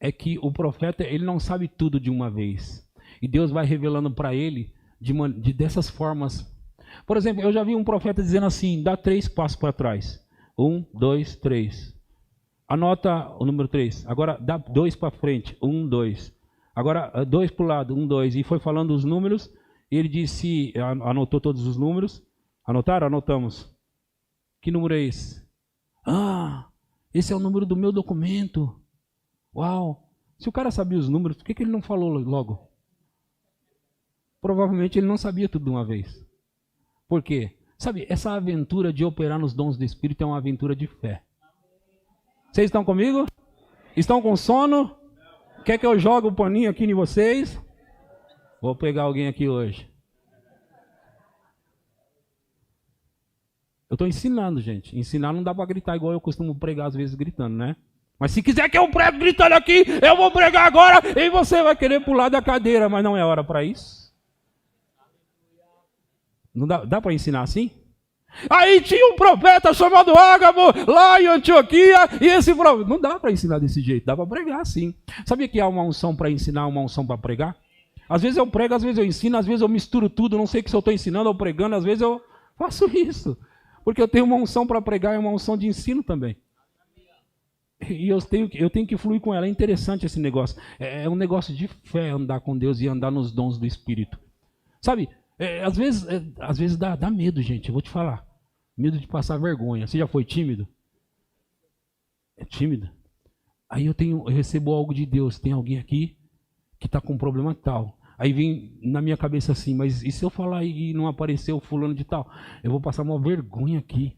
é que o profeta, ele não sabe tudo de uma vez. E Deus vai revelando para ele dessas formas. Por exemplo, eu já vi um profeta dizendo assim, dá 3 passos para trás. 1, 2, 3. Anota o número 3. Agora dá 2 para frente. 1, 2. Agora 2 para o lado. 1, 2. E foi falando os números. Ele disse, anotou todos os números. Anotaram? Anotamos. Que número é esse? Ah, esse é o número do meu documento. Uau! Se o cara sabia os números, por que ele não falou logo? Provavelmente ele não sabia tudo de uma vez. Por quê? Sabe, essa aventura de operar nos dons do Espírito é uma aventura de fé. Vocês estão comigo? Estão com sono? Quer que eu jogue o paninho aqui em vocês? Vou pegar alguém aqui hoje. Eu estou ensinando, gente. Ensinar não dá para gritar igual eu costumo pregar às vezes gritando, né? Mas se quiser que eu pregue gritando aqui, eu vou pregar agora e você vai querer pular da cadeira, mas não é hora para isso. Não dá para ensinar assim? Aí tinha um profeta chamado Ágabo lá em Antioquia e esse profeta... Não dá para ensinar desse jeito, dá para pregar sim. Sabia que há uma unção para ensinar, uma unção para pregar? Às vezes eu prego, às vezes eu ensino, às vezes eu misturo tudo, não sei se eu estou ensinando ou pregando, às vezes eu faço isso. Porque eu tenho uma unção para pregar e uma unção de ensino também. E eu tenho que fluir com ela. É interessante esse negócio. É um negócio de fé andar com Deus e andar nos dons do Espírito. Sabe, às vezes dá medo, gente. Eu vou te falar. Medo de passar vergonha. Você já foi tímido? É tímido? Aí eu recebo algo de Deus. Tem alguém aqui que está com um problema tal. Aí vem na minha cabeça assim, mas e se eu falar e não aparecer o fulano de tal? Eu vou passar uma vergonha aqui.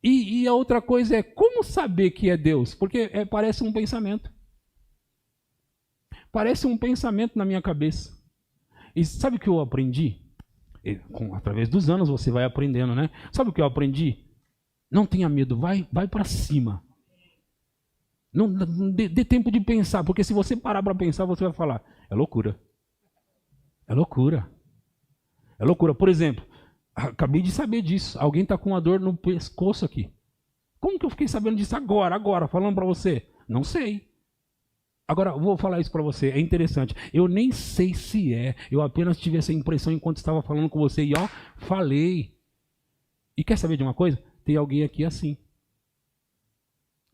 E a outra coisa é, como saber que é Deus? Porque parece um pensamento. Parece um pensamento na minha cabeça. E sabe o que eu aprendi? Através dos anos você vai aprendendo, né? Sabe o que eu aprendi? Não tenha medo, vai para cima. Não dê tempo de pensar, porque se você parar para pensar, você vai falar, é loucura. É loucura. É loucura. Por exemplo, acabei de saber disso. Alguém está com uma dor no pescoço aqui. Como que eu fiquei sabendo disso agora, falando para você? Não sei. Agora, vou falar isso para você. É interessante. Eu nem sei se é. Eu apenas tive essa impressão enquanto estava falando com você. E falei. E quer saber de uma coisa? Tem alguém aqui assim.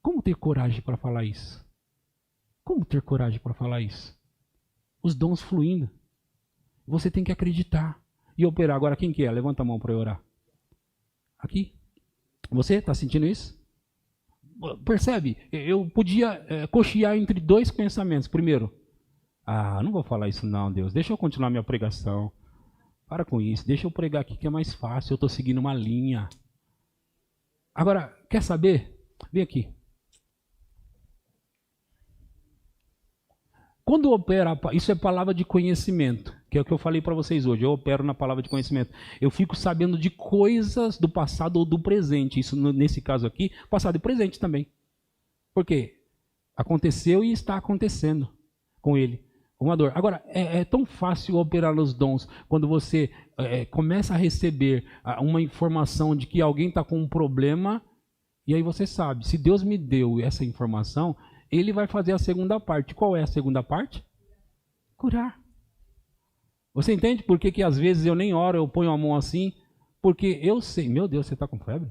Como ter coragem para falar isso? Como ter coragem para falar isso? Os dons fluindo. Você tem que acreditar. E operar. Agora, quem que é? Levanta a mão para eu orar. Aqui. Você está sentindo isso? Percebe? Eu podia cochear entre 2 pensamentos. Primeiro, não vou falar isso não, Deus. Deixa eu continuar minha pregação. Para com isso. Deixa eu pregar aqui que é mais fácil. Eu estou seguindo uma linha. Agora, quer saber? Vem aqui. Quando opera, isso é palavra de conhecimento, que é o que eu falei para vocês hoje. Eu opero na palavra de conhecimento. Eu fico sabendo de coisas do passado ou do presente. Isso, nesse caso aqui, passado e presente também. Por quê? Aconteceu e está acontecendo com ele. Uma dor. Agora, é tão fácil operar nos dons quando você começa a receber uma informação de que alguém está com um problema e aí você sabe, se Deus me deu essa informação, Ele vai fazer a segunda parte. Qual é a segunda parte? Curar. Você entende por que às vezes eu nem oro, eu ponho a mão assim? Porque eu sei. Meu Deus, você está com febre?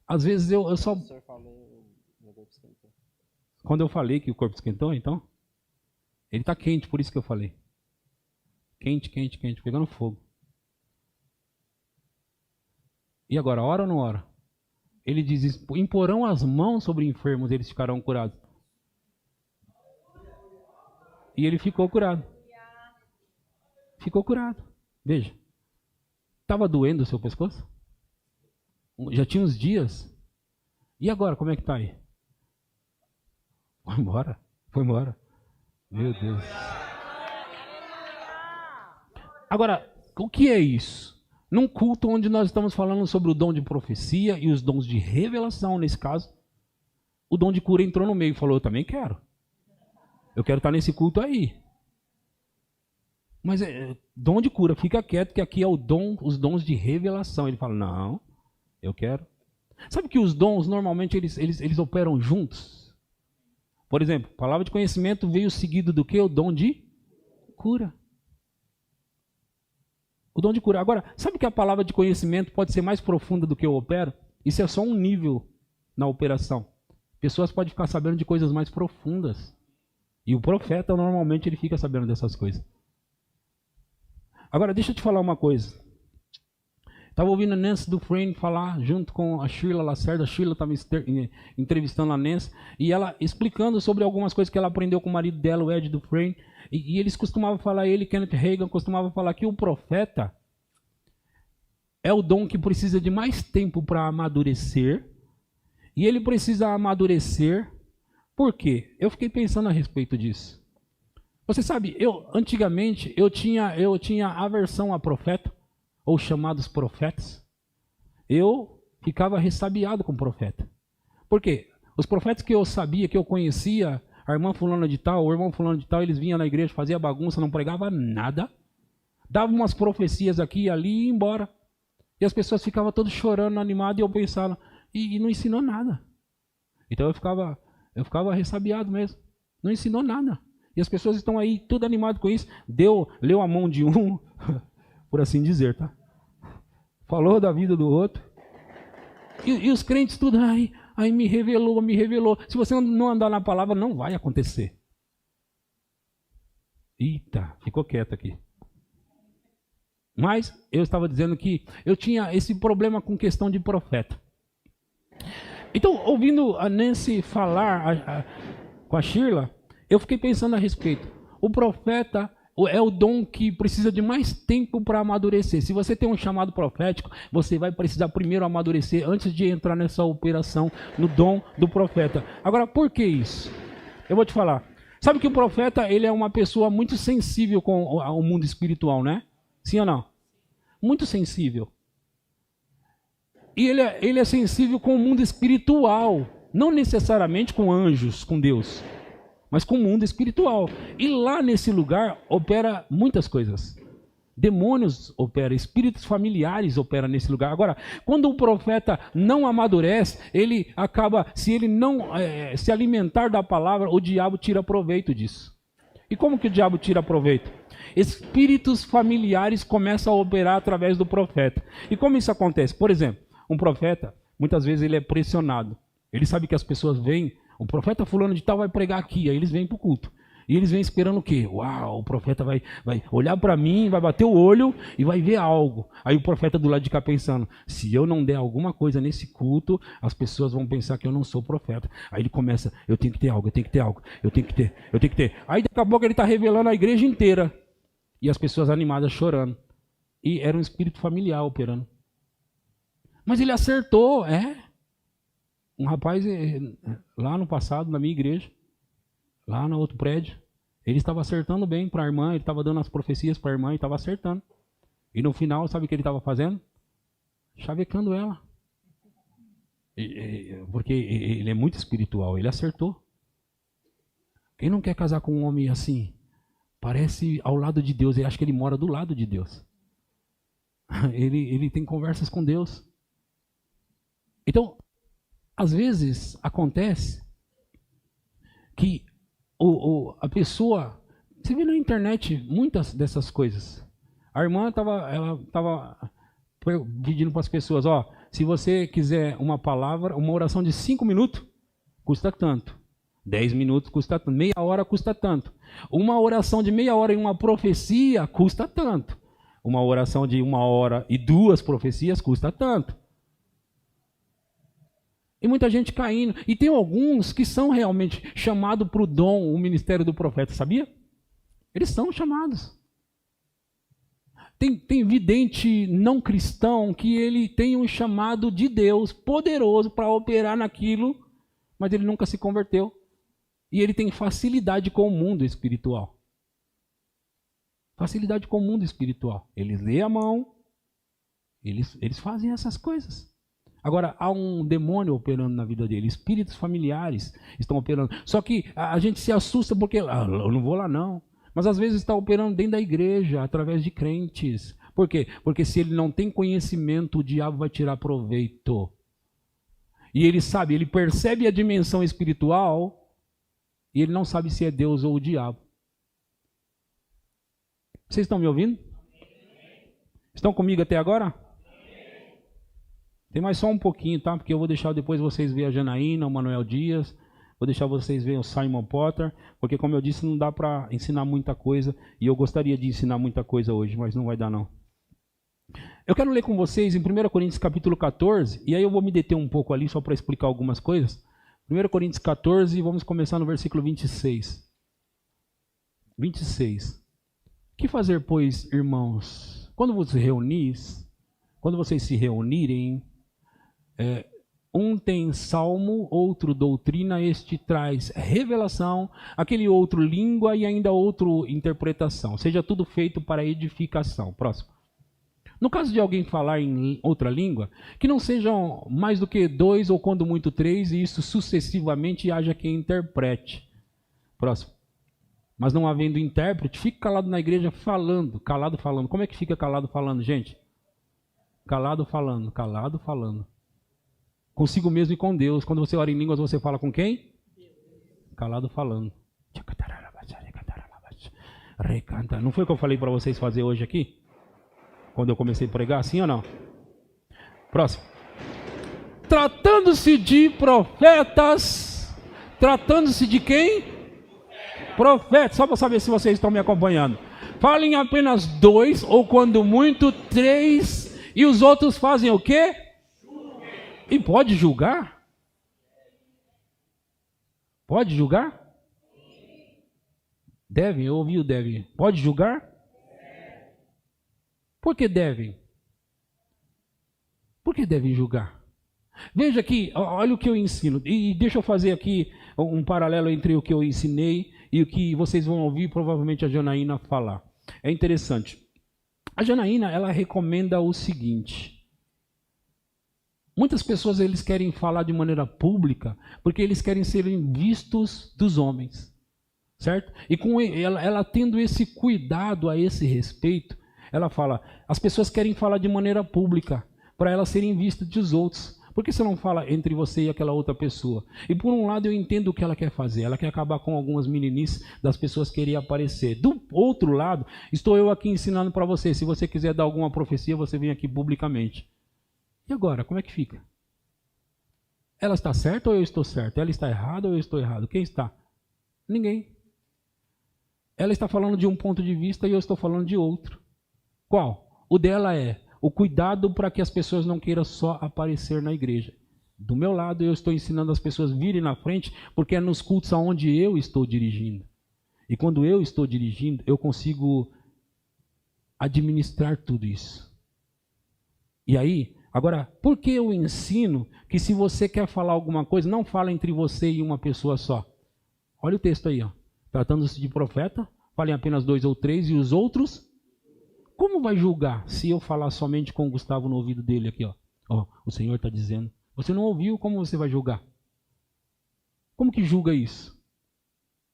Às vezes eu só... O senhor falou, meu corpo esquentou. Quando eu falei que o corpo esquentou, então? Ele está quente, por isso que eu falei. Quente, pegando fogo. E agora, ora ou não ora? Ele diz, imporão as mãos sobre enfermos, eles ficarão curados. E ele ficou curado. Ficou curado. Veja. Estava doendo o seu pescoço? Já tinha uns dias. E agora, como é que está aí? Foi embora. Foi embora. Meu Deus. Agora, o que é isso? Num culto onde nós estamos falando sobre o dom de profecia e os dons de revelação, nesse caso, o dom de cura entrou no meio e falou, eu também quero. Eu quero estar nesse culto aí. Mas dom de cura, fica quieto que aqui é os dons de revelação. Ele fala, não, eu quero. Sabe que os dons, normalmente, eles operam juntos? Por exemplo, a palavra de conhecimento veio seguido do quê? O dom de cura. O dom de cura. Agora, sabe que a palavra de conhecimento pode ser mais profunda do que eu opero? Isso é só um nível na operação. Pessoas podem ficar sabendo de coisas mais profundas. E o profeta, normalmente, ele fica sabendo dessas coisas. Agora, deixa eu te falar uma coisa. Estava ouvindo a Nancy Dufresne falar junto com a Sheila Lacerda. A Sheila estava entrevistando a Nancy e ela explicando sobre algumas coisas que ela aprendeu com o marido dela, o Ed Dufresne. E eles costumavam falar, ele, Kenneth Hagin, costumava falar que o profeta é o dom que precisa de mais tempo para amadurecer. E ele precisa amadurecer. Por quê? Eu fiquei pensando a respeito disso. Você sabe, antigamente eu tinha aversão a profeta, ou chamados profetas. Eu ficava ressabiado com o profeta. Por quê? Os profetas que eu sabia, que eu conhecia, a irmã fulana de tal, o irmão fulano de tal, eles vinham na igreja, fazia bagunça, não pregava nada, davam umas profecias aqui e ali e ia embora. E as pessoas ficavam todas chorando, animadas, e eu pensava, e não ensinou nada. Então eu ficava ressabiado mesmo. Não ensinou nada. E as pessoas estão aí tudo animado com isso. Leu a mão de um, por assim dizer, tá? Falou da vida do outro. E os crentes tudo, aí me revelou. Se você não andar na palavra, não vai acontecer. Eita, ficou quieto aqui. Mas eu estava dizendo que eu tinha esse problema com questão de profeta. Então, ouvindo a Nancy falar com a Sheila, eu fiquei pensando a respeito. O profeta é o dom que precisa de mais tempo para amadurecer. Se você tem um chamado profético, você vai precisar primeiro amadurecer antes de entrar nessa operação no dom do profeta. Agora, por que isso? Eu vou te falar. Sabe que o profeta, ele é uma pessoa muito sensível com o mundo espiritual, né? Sim ou não? Muito sensível. E ele é sensível com o mundo espiritual. Não necessariamente com anjos, com Deus, mas com o mundo espiritual. E lá nesse lugar opera muitas coisas. Demônios operam, espíritos familiares operam nesse lugar. Agora, quando o profeta não amadurece, ele acaba, se ele não se alimentar da palavra, o diabo tira proveito disso. E como que o diabo tira proveito? Espíritos familiares começam a operar através do profeta. E como isso acontece? Por exemplo, um profeta, muitas vezes ele é pressionado. Ele sabe que as pessoas vêm, o profeta fulano de tal vai pregar aqui, aí eles vêm para o culto. E eles vêm esperando o quê? Uau, o profeta vai olhar para mim, vai bater o olho e vai ver algo. Aí o profeta do lado de cá pensando, se eu não der alguma coisa nesse culto, as pessoas vão pensar que eu não sou profeta. Aí ele começa, eu tenho que ter algo, eu tenho que ter algo, eu tenho que ter. Aí daqui a pouco ele está revelando a igreja inteira. E as pessoas animadas chorando. E era um espírito familiar operando. Mas ele acertou, Um rapaz, lá no passado, na minha igreja, lá no outro prédio, ele estava acertando bem para a irmã, ele estava dando as profecias para a irmã e estava acertando. E no final, sabe o que ele estava fazendo? Chavecando ela. Porque ele é muito espiritual, ele acertou. Quem não quer casar com um homem assim? Parece ao lado de Deus, ele acha que ele mora do lado de Deus. Ele tem conversas com Deus. Então, às vezes acontece que a pessoa... Você vê na internet muitas dessas coisas. A irmã estava pedindo para as pessoas, se você quiser uma palavra, uma oração de 5 minutos, custa tanto. 10 minutos custa tanto. Meia hora custa tanto. Uma oração de meia hora em uma profecia custa tanto. Uma oração de 1 hora e 2 profecias custa tanto. E muita gente caindo. E tem alguns que são realmente chamados para o dom, o ministério do profeta, sabia? Eles são chamados. Tem vidente não cristão que ele tem um chamado de Deus poderoso para operar naquilo, mas ele nunca se converteu. E ele tem facilidade com o mundo espiritual. Facilidade com o mundo espiritual. Eles lêem a mão, eles fazem essas coisas. Agora, há um demônio operando na vida dele. Espíritos familiares estão operando. Só que a gente se assusta porque, eu não vou lá não. Mas às vezes está operando dentro da igreja, através de crentes. Por quê? Porque se ele não tem conhecimento, o diabo vai tirar proveito. E ele sabe, ele percebe a dimensão espiritual e ele não sabe se é Deus ou o diabo. Vocês estão me ouvindo? Estão comigo até agora? Tem mais só um pouquinho, tá? Porque eu vou deixar depois vocês verem a Janaína, o Manuel Dias, vou deixar vocês verem o Simon Potter, porque como eu disse, não dá para ensinar muita coisa, e eu gostaria de ensinar muita coisa hoje, mas não vai dar não. Eu quero ler com vocês em 1 Coríntios capítulo 14, e aí eu vou me deter um pouco ali só para explicar algumas coisas. 1 Coríntios 14, vamos começar no versículo 26. 26. Que fazer, pois, irmãos? Quando vocês se reunirem, um tem salmo, outro doutrina, este traz revelação, aquele outro língua e ainda outro interpretação. Seja tudo feito para edificação. Próximo. No caso de alguém falar em outra língua, que não sejam mais do que 2 ou quando muito 3, e isso sucessivamente haja quem interprete. Próximo. Mas não havendo intérprete, fique calado na igreja falando, calado falando. Como é que fica calado falando, gente? Calado falando, calado falando. Consigo mesmo e com Deus. Quando você ora em línguas, você fala com quem? Calado falando. Não foi o que eu falei para vocês fazer hoje aqui? Quando eu comecei a pregar, sim ou não? Próximo. Tratando-se de profetas. Tratando-se de quem? Profetas. Só para saber se vocês estão me acompanhando. Falem apenas 2 ou quando muito 3. E os outros fazem o quê? E pode julgar? Pode julgar? Devem, eu ouvi o devem. Pode julgar? Por que devem? Por que devem julgar? Veja aqui, olha o que eu ensino. E deixa eu fazer aqui um paralelo entre o que eu ensinei e o que vocês vão ouvir provavelmente a Janaína falar. É interessante. A Janaína, ela recomenda o seguinte. Muitas pessoas eles querem falar de maneira pública porque eles querem serem vistos dos homens. Certo? E com ela tendo esse cuidado a esse respeito, ela fala, as pessoas querem falar de maneira pública, para elas serem vistas dos outros. Por que você não fala entre você e aquela outra pessoa? E por um lado eu entendo o que ela quer fazer, ela quer acabar com algumas meninices das pessoas quererem aparecer. Do outro lado, estou eu aqui ensinando para você, se você quiser dar alguma profecia, você vem aqui publicamente. E agora, como é que fica? Ela está certa ou eu estou certo? Ela está errada ou eu estou errado? Quem está? Ninguém. Ela está falando de um ponto de vista e eu estou falando de outro. Qual? O dela é o cuidado para que as pessoas não queiram só aparecer na igreja. Do meu lado, eu estou ensinando as pessoas a virem na frente, porque é nos cultos aonde eu estou dirigindo. E quando eu estou dirigindo, eu consigo administrar tudo isso. E aí, agora, por que eu ensino que se você quer falar alguma coisa, não fala entre você e uma pessoa só? Olha o texto aí, ó. Tratando-se de profeta, falem apenas 2 ou 3 e os outros... Como vai julgar se eu falar somente com o Gustavo no ouvido dele aqui, ó? Ó, o Senhor está dizendo. Você não ouviu, como você vai julgar? Como que julga isso?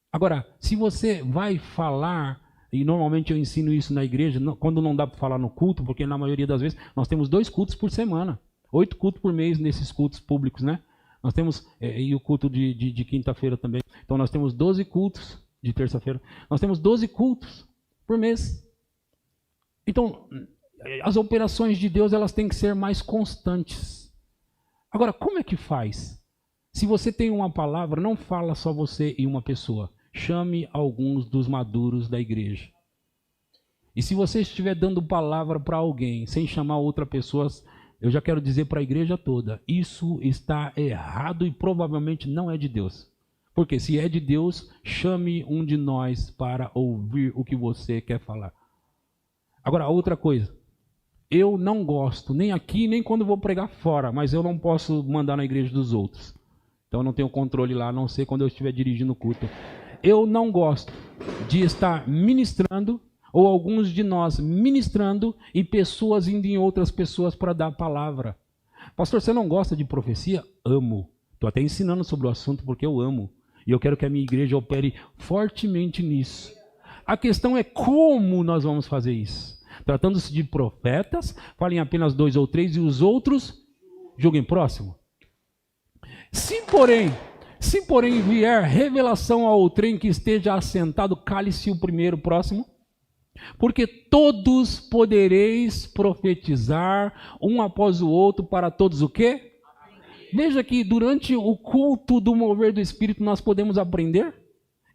Agora, se você vai falar, e normalmente eu ensino isso na igreja, quando não dá para falar no culto, porque na maioria das vezes nós temos 2 cultos por semana, 8 cultos por mês nesses cultos públicos, né? Nós temos, e o culto de quinta-feira também. Então nós temos 12 cultos de terça-feira. Nós temos 12 cultos por mês. Então, as operações de Deus elas têm que ser mais constantes. Agora, como é que faz? Se você tem uma palavra, não fala só você e uma pessoa. Chame alguns dos maduros da igreja. E se você estiver dando palavra para alguém, sem chamar outra pessoa, eu já quero dizer para a igreja toda, isso está errado e provavelmente não é de Deus. Porque se é de Deus, chame um de nós para ouvir o que você quer falar. Agora, outra coisa, eu não gosto, nem aqui, nem quando vou pregar fora, mas eu não posso mandar na igreja dos outros. Então eu não tenho controle lá, a não ser quando eu estiver dirigindo o culto. Eu não gosto de estar ministrando, ou alguns de nós ministrando, e pessoas indo em outras pessoas para dar a palavra. Pastor, você não gosta de profecia? Amo. Estou até ensinando sobre o assunto porque eu amo. E eu quero que a minha igreja opere fortemente nisso. A questão é como nós vamos fazer isso. Tratando-se de profetas, falem apenas 2 ou 3 e os outros julguem próximo. Se porém vier revelação ao outrem que esteja assentado, cale-se o primeiro, próximo. Porque todos podereis profetizar um após o outro, para todos o quê? Veja que durante o culto do mover do Espírito nós podemos aprender.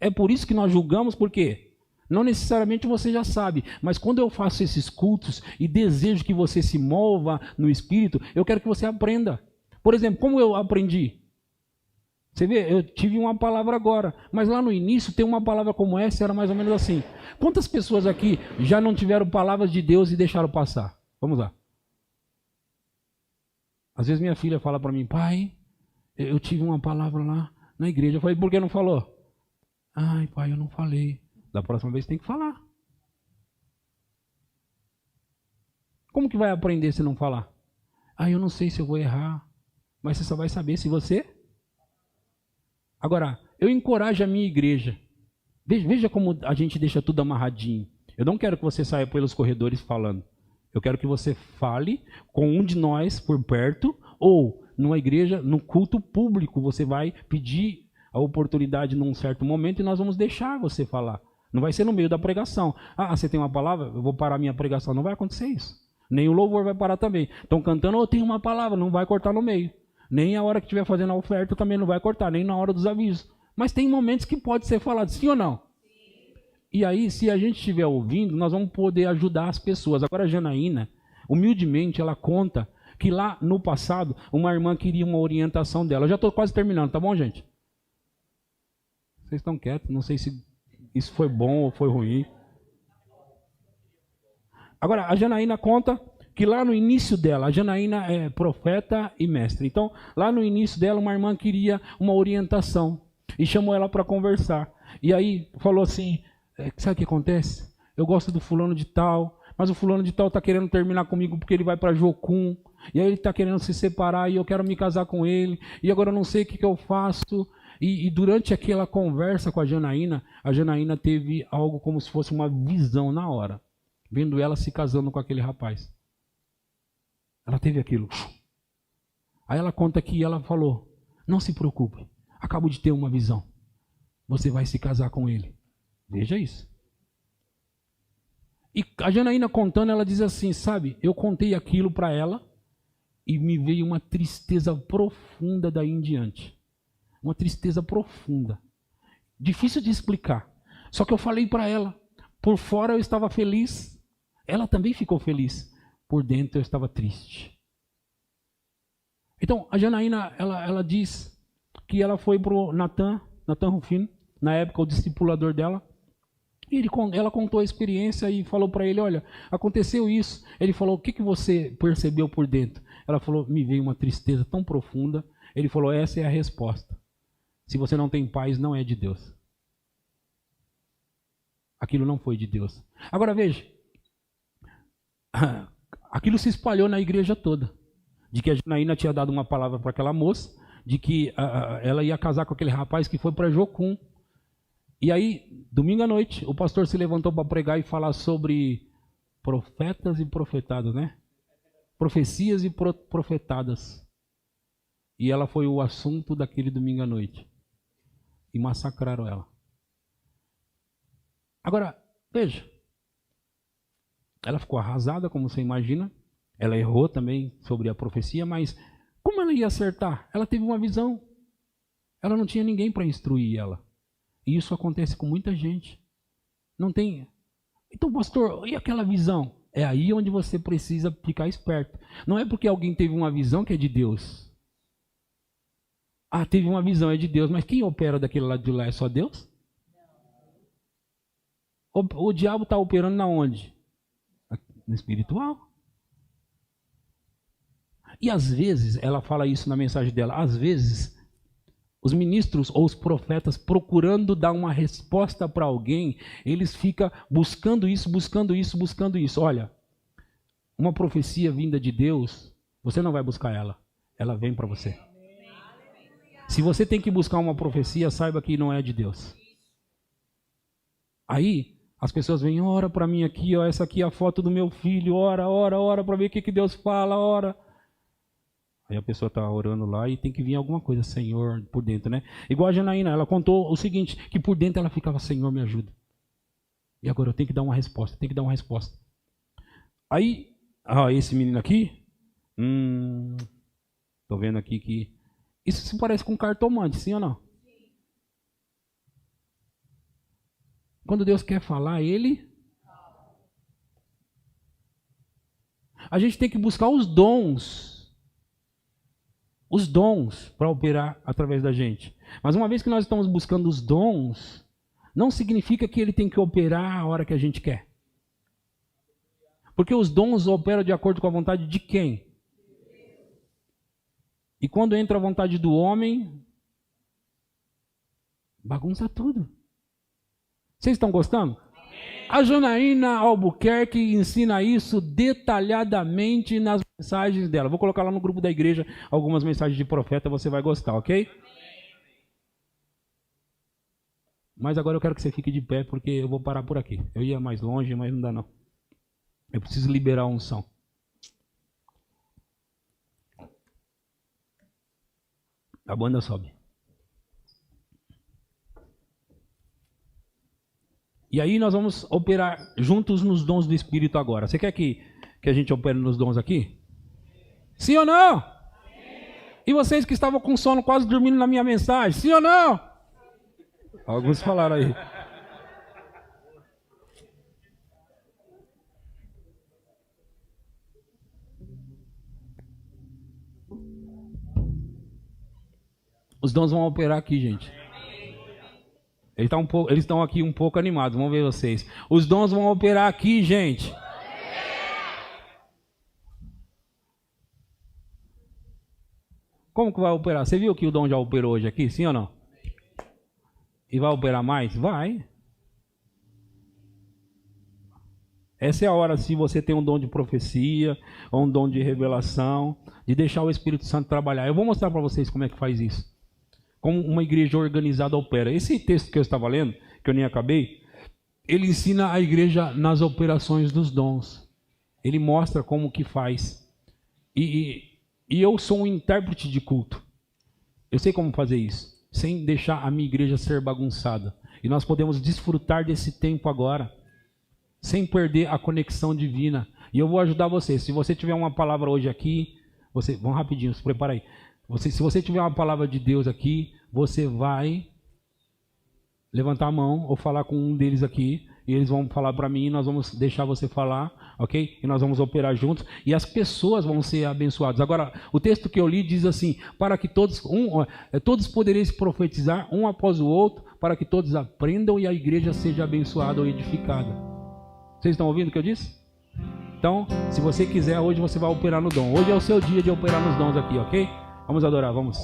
É por isso que nós julgamos, por quê? Não necessariamente você já sabe, mas quando eu faço esses cultos e desejo que você se mova no Espírito, eu quero que você aprenda. Por exemplo, como eu aprendi? Você vê, eu tive uma palavra agora, mas lá no início tem uma palavra como essa, era mais ou menos assim. Quantas pessoas aqui já não tiveram palavras de Deus e deixaram passar? Vamos lá. Às vezes minha filha fala para mim, pai, eu tive uma palavra lá na igreja. Eu falei, por que não falou? Ai, pai, eu não falei. Da próxima vez tem que falar. Como que vai aprender se não falar? Ah, eu não sei se eu vou errar. Mas você só vai saber se você... Agora, eu encorajo a minha igreja. Veja como a gente deixa tudo amarradinho. Eu não quero que você saia pelos corredores falando. Eu quero que você fale com um de nós por perto, ou numa igreja, no culto público. Você vai pedir a oportunidade num certo momento e nós vamos deixar você falar. Não vai ser no meio da pregação. Ah, você tem uma palavra? Eu vou parar minha pregação. Não vai acontecer isso. Nem o louvor vai parar também. Estão cantando, eu tenho uma palavra, não vai cortar no meio. Nem a hora que estiver fazendo a oferta também não vai cortar, nem na hora dos avisos. Mas tem momentos que pode ser falado, sim ou não? Sim. E aí, se a gente estiver ouvindo, nós vamos poder ajudar as pessoas. Agora a Janaína, humildemente, ela conta que lá no passado, uma irmã queria uma orientação dela. Eu já estou quase terminando, tá bom, gente? Vocês estão quietos, não sei se isso foi bom ou foi ruim. Agora, a Janaína conta que lá no início dela, a Janaína é profeta e mestre. Então, lá no início dela, uma irmã queria uma orientação e chamou ela para conversar. E aí falou assim, sabe o que acontece? Eu gosto do fulano de tal, mas o fulano de tal está querendo terminar comigo porque ele vai para Jocum. E aí ele está querendo se separar e eu quero me casar com ele. E agora eu não sei o que eu faço. E durante aquela conversa com a Janaína teve algo como se fosse uma visão na hora. Vendo ela se casando com aquele rapaz. Ela teve aquilo. Aí ela conta que ela falou, não se preocupe, acabo de ter uma visão. Você vai se casar com ele. Veja isso. E a Janaína contando, ela diz assim, sabe, eu contei aquilo para ela e me veio uma tristeza profunda daí em diante. Uma tristeza profunda. Difícil de explicar. Só que eu falei para ela, por fora eu estava feliz, ela também ficou feliz. Por dentro eu estava triste. Então, a Janaína, ela diz que ela foi para o Natan Rufino, na época o discipulador dela, e ela contou a experiência e falou para ele, olha, aconteceu isso. Ele falou, o que você percebeu por dentro? Ela falou, me veio uma tristeza tão profunda. Ele falou, essa é a resposta. Se você não tem paz, não é de Deus. Aquilo não foi de Deus. Agora veja, aquilo se espalhou na igreja toda. De que a Janaína tinha dado uma palavra para aquela moça, de que ela ia casar com aquele rapaz que foi para Jocum. E aí, domingo à noite, o pastor se levantou para pregar e falar sobre profetas e profetadas, né? Profecias e profetadas. E ela foi o assunto daquele domingo à noite. E massacraram ela. Agora, veja. Ela ficou arrasada, como você imagina. Ela errou também sobre a profecia, mas como ela ia acertar? Ela teve uma visão. Ela não tinha ninguém para instruir ela. E isso acontece com muita gente. Não tem. Então, pastor, e aquela visão? É aí onde você precisa ficar esperto. Não é porque alguém teve uma visão que é de Deus. Ah, teve uma visão, é de Deus, mas quem opera daquele lado de lá é só Deus? O diabo está operando na onde? No espiritual. E às vezes, ela fala isso na mensagem dela, às vezes os ministros ou os profetas procurando dar uma resposta para alguém, eles ficam buscando isso. Olha, uma profecia vinda de Deus, você não vai buscar ela, ela vem para você. Se você tem que buscar uma profecia, saiba que não é de Deus. Aí, as pessoas vêm, ora para mim aqui, ó, essa aqui é a foto do meu filho, ora para ver o que Deus fala, ora. Aí a pessoa está orando lá e tem que vir alguma coisa, Senhor, por dentro, né? Igual a Janaína, ela contou o seguinte, que por dentro ela ficava, Senhor, me ajuda. E agora eu tenho que dar uma resposta, Aí, esse menino aqui, tô vendo aqui que isso se parece com cartomante, sim ou não? Quando Deus quer falar, Ele... A gente tem que buscar os dons para operar através da gente. Mas uma vez que nós estamos buscando os dons, não significa que Ele tem que operar a hora que a gente quer. Porque os dons operam de acordo com a vontade de quem? E quando entra a vontade do homem, bagunça tudo. Vocês estão gostando? A Janaína Albuquerque ensina isso detalhadamente nas mensagens dela. Vou colocar lá no grupo da igreja algumas mensagens de profeta, você vai gostar, ok? Mas agora eu quero que você fique de pé, porque eu vou parar por aqui. Eu ia mais longe, mas não dá não. Eu preciso liberar a unção. A banda sobe. E aí nós vamos operar juntos nos dons do Espírito agora. Você quer que a gente opere nos dons aqui? Sim ou não? E vocês que estavam com sono quase dormindo na minha mensagem, sim ou não? Alguns falaram aí. Os dons vão operar aqui, gente. Eles estão aqui um pouco animados, vamos ver vocês. Os dons vão operar aqui, gente. Como que vai operar? Você viu que o dom já operou hoje aqui, sim ou não? E vai operar mais? Vai. Essa é a hora, se você tem um dom de profecia, ou um dom de revelação, de deixar o Espírito Santo trabalhar. Eu vou mostrar para vocês como é que faz isso. Como uma igreja organizada opera. Esse texto que eu estava lendo, que eu nem acabei, ele ensina a igreja nas operações dos dons. Ele mostra como que faz. E eu sou um intérprete de culto. Eu sei como fazer isso, sem deixar a minha igreja ser bagunçada. E nós podemos desfrutar desse tempo agora, sem perder a conexão divina. E eu vou ajudar você. Se você tiver uma palavra hoje aqui, vamos rapidinho, se prepara aí. Se você tiver uma palavra de Deus aqui, você vai levantar a mão ou falar com um deles aqui, e eles vão falar para mim, e nós vamos deixar você falar, ok? E nós vamos operar juntos, e as pessoas vão ser abençoadas. Agora, o texto que eu li diz assim, para que todos podereis profetizar um após o outro, para que todos aprendam e a igreja seja abençoada ou edificada. Vocês estão ouvindo o que eu disse? Então, se você quiser, hoje você vai operar no dom. Hoje é o seu dia de operar nos dons aqui, ok? Vamos adorar, vamos.